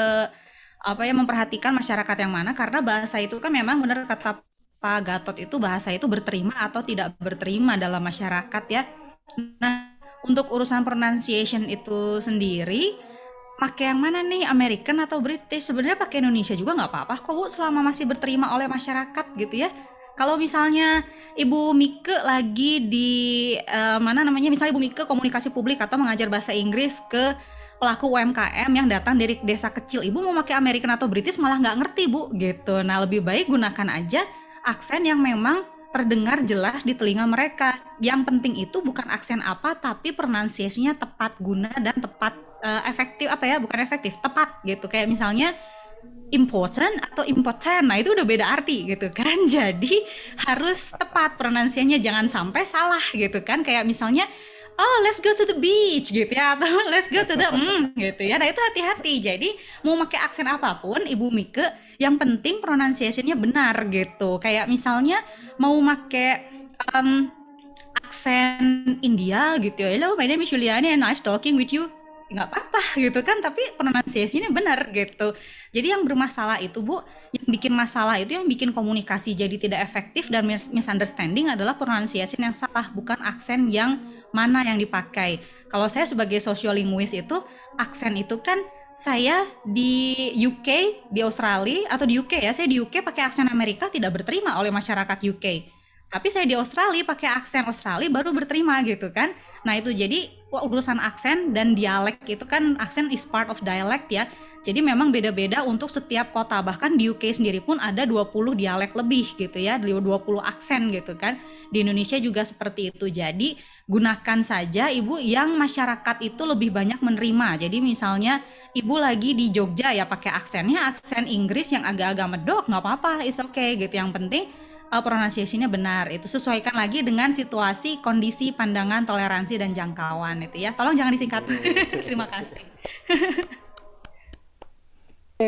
memperhatikan masyarakat yang mana, karena bahasa itu kan memang benar kata Pak Gatot itu, bahasa itu berterima atau tidak berterima dalam masyarakat ya. Nah, untuk urusan pronunciation itu sendiri, pakai yang mana nih, American atau British? Sebenarnya pakai Indonesia juga nggak apa-apa kok Bu, selama masih berterima oleh masyarakat gitu ya. Kalau misalnya Ibu Mike lagi di misalnya Ibu Mike komunikasi publik atau mengajar bahasa Inggris ke pelaku UMKM yang datang dari desa kecil, Ibu mau pakai American atau British malah nggak ngerti Bu gitu. Nah, lebih baik gunakan aja aksen yang memang terdengar jelas di telinga mereka. Yang penting itu bukan aksen apa, tapi pronunciation-nya tepat guna dan tepat tepat gitu. Kayak misalnya important atau important, nah itu udah beda arti gitu kan. Jadi harus tepat pronunciation-nya, jangan sampai salah gitu kan. Kayak misalnya let's go to the beach gitu ya, atau let's go to the gitu ya. Nah itu hati-hati. Jadi mau pakai aksen apapun Ibu Mike, yang penting pronunciation-nya benar gitu. Kayak misalnya mau pakai aksen India gitu ya, hello my name is Yuliani and nice talking with you, nggak apa-apa gitu kan, tapi pronunciation-nya benar gitu. Jadi yang bermasalah itu Bu, yang bikin masalah itu, yang bikin komunikasi jadi tidak efektif dan misunderstanding adalah pronunciation yang salah, bukan aksen yang mana yang dipakai. Kalau saya sebagai sociolinguist itu, aksen itu kan saya di UK, di Australia atau di UK ya, saya di UK pakai aksen Amerika tidak berterima oleh masyarakat UK. Tapi saya di Australia pakai aksen Australia baru berterima gitu kan. Nah itu jadi urusan aksen dan dialek itu kan, aksen is part of dialect ya. Jadi memang beda-beda untuk setiap kota. Bahkan di UK sendiri pun ada 20 dialek lebih gitu ya, 20 aksen gitu kan. Di Indonesia juga seperti itu. Jadi gunakan saja Ibu yang masyarakat itu lebih banyak menerima. Jadi misalnya Ibu lagi di Jogja ya pakai aksennya aksen Inggris yang agak-agak medok, nggak apa-apa, it's okay gitu. Yang penting pronunciation-nya benar. Itu sesuaikan lagi dengan situasi, kondisi, pandangan, toleransi, dan jangkauan itu ya. Tolong jangan disingkat. Terima kasih.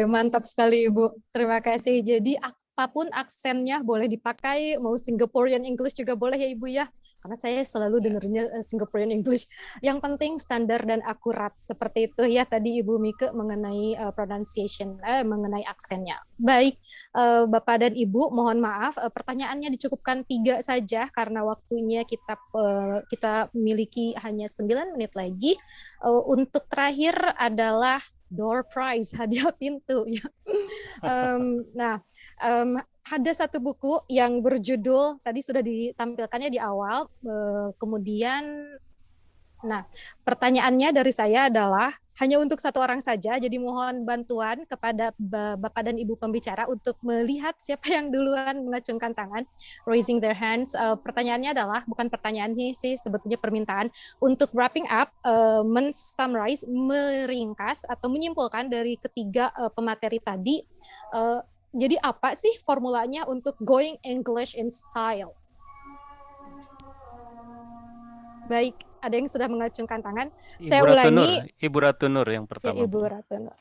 Mantap sekali Ibu. Terima kasih. Jadi apapun aksennya boleh dipakai, mau Singaporean English juga boleh ya Ibu ya. Karena saya selalu dengernya Singaporean English. Yang penting standar dan akurat seperti itu ya tadi Ibu Mike mengenai pronunciation, mengenai aksennya. Baik, Bapak dan Ibu, mohon maaf pertanyaannya dicukupkan 3 saja karena waktunya kita miliki hanya 9 menit lagi. Untuk terakhir adalah door prize, hadiah pintu ya. Ada satu buku yang berjudul tadi sudah ditampilkannya di awal, kemudian pertanyaannya dari saya adalah hanya untuk 1 orang saja, jadi mohon bantuan kepada Bapak dan Ibu pembicara untuk melihat siapa yang duluan mengacungkan tangan, raising their hands. Pertanyaannya adalah, bukan pertanyaan sih, sebetulnya permintaan, untuk wrapping up, men-summarize, meringkas atau menyimpulkan dari ketiga pemateri tadi, jadi apa sih formulanya untuk going English in style? Baik, ada yang sudah mengacungkan tangan. Saya ulangi. Ibu Ratu Nur yang pertama. Ya, Ibu Ratu Nur.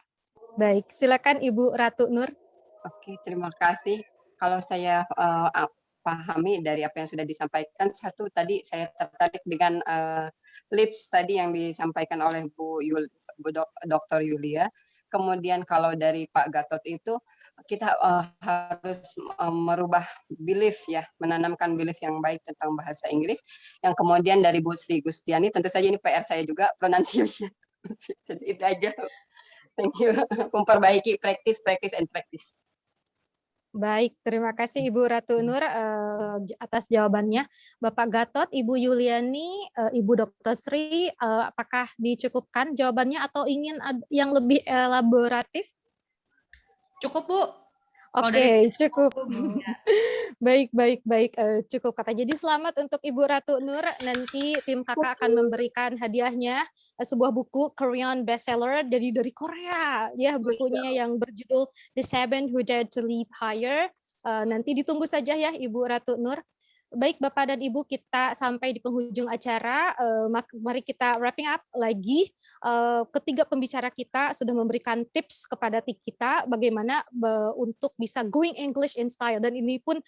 Baik, silakan Ibu Ratu Nur. Oke, terima kasih. Kalau saya pahami dari apa yang sudah disampaikan, satu tadi saya tertarik dengan lips tadi yang disampaikan oleh Dr. Yulia. Kemudian kalau dari Pak Gatot itu kita harus merubah belief ya, menanamkan belief yang baik tentang bahasa Inggris. Yang kemudian dari Bu Sri Gustiani, tentu saja ini PR saya juga, pronunciation. Jadi itu aja. Thank you. Memperbaiki practice and practice. Baik, terima kasih Ibu Ratu Nur atas jawabannya. Bapak Gatot, Ibu Yuliani, Ibu Dr. Sri, apakah dicukupkan jawabannya atau ingin yang lebih elaboratif? Cukup, Bu. Oke, cukup. Baik, cukup kata. Jadi selamat untuk Ibu Ratu Nur. Nanti tim kakak akan memberikan hadiahnya sebuah buku Korean bestseller dari Korea, ya, bukunya yang berjudul The Seven Who Dared to Leap Higher. Nanti ditunggu saja ya Ibu Ratu Nur. Baik Bapak dan Ibu, kita sampai di penghujung acara. Mari kita wrapping up lagi. Ketiga pembicara kita sudah memberikan tips kepada kita bagaimana untuk bisa going English in style, dan ini pun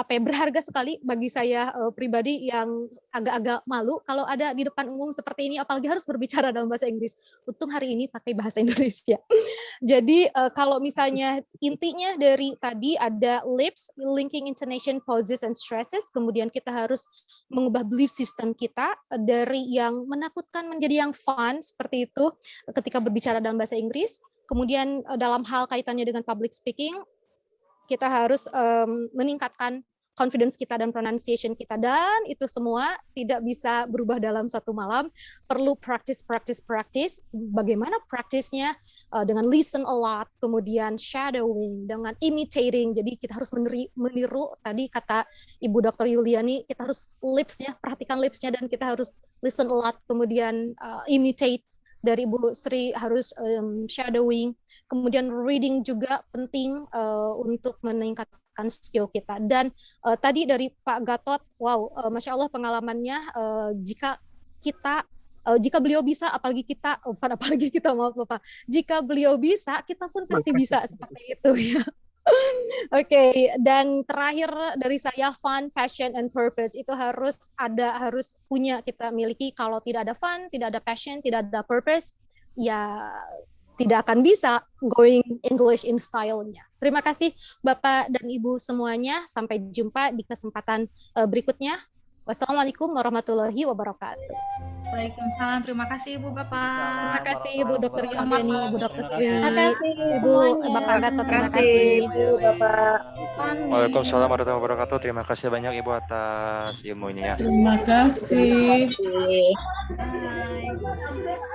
berharga sekali bagi saya pribadi yang agak-agak malu kalau ada di depan umum seperti ini, apalagi harus berbicara dalam bahasa Inggris. Untung hari ini pakai bahasa Indonesia. Jadi kalau misalnya intinya dari tadi ada lips, linking intonation, pauses and stresses, kemudian kita harus mengubah belief system kita dari yang menakutkan menjadi yang fun seperti itu ketika berbicara dalam bahasa Inggris. Kemudian dalam hal kaitannya dengan public speaking, kita harus meningkatkan confidence kita dan pronunciation kita, dan itu semua tidak bisa berubah dalam satu malam. Perlu practice. Bagaimana praktisnya? Dengan listen a lot, kemudian shadowing, dengan imitating. Jadi kita harus meniru. Tadi kata Ibu Dr. Yuliani, kita harus lipsnya, perhatikan lipsnya, dan kita harus listen a lot, kemudian imitate. Dari Ibu Sri harus shadowing, kemudian reading juga penting untuk meningkatkan skill kita. Dan tadi dari Pak Gatot, wow, Masya Allah pengalamannya, jika beliau bisa, jika beliau bisa, kita pun pasti bisa seperti itu ya. Oke, dan terakhir dari saya, fun, passion, and purpose itu harus kita miliki. Kalau tidak ada fun, tidak ada passion, tidak ada purpose, ya tidak akan bisa going English in style-nya. Terima kasih Bapak dan Ibu semuanya. Sampai jumpa di kesempatan berikutnya. Wassalamualaikum warahmatullahi wabarakatuh. Waalaikumsalam. Terima kasih Ibu Bapak. Terima kasih Ibu Dr. Yuliani, Ibu Dr. Sri, Ibu Bapak Gatot, terima kasih. Ibu Bapak. Waalaikumsalam warahmatullahi wabarakatuh. Terima kasih banyak Ibu atas ilmunya. Terima kasih. Bye.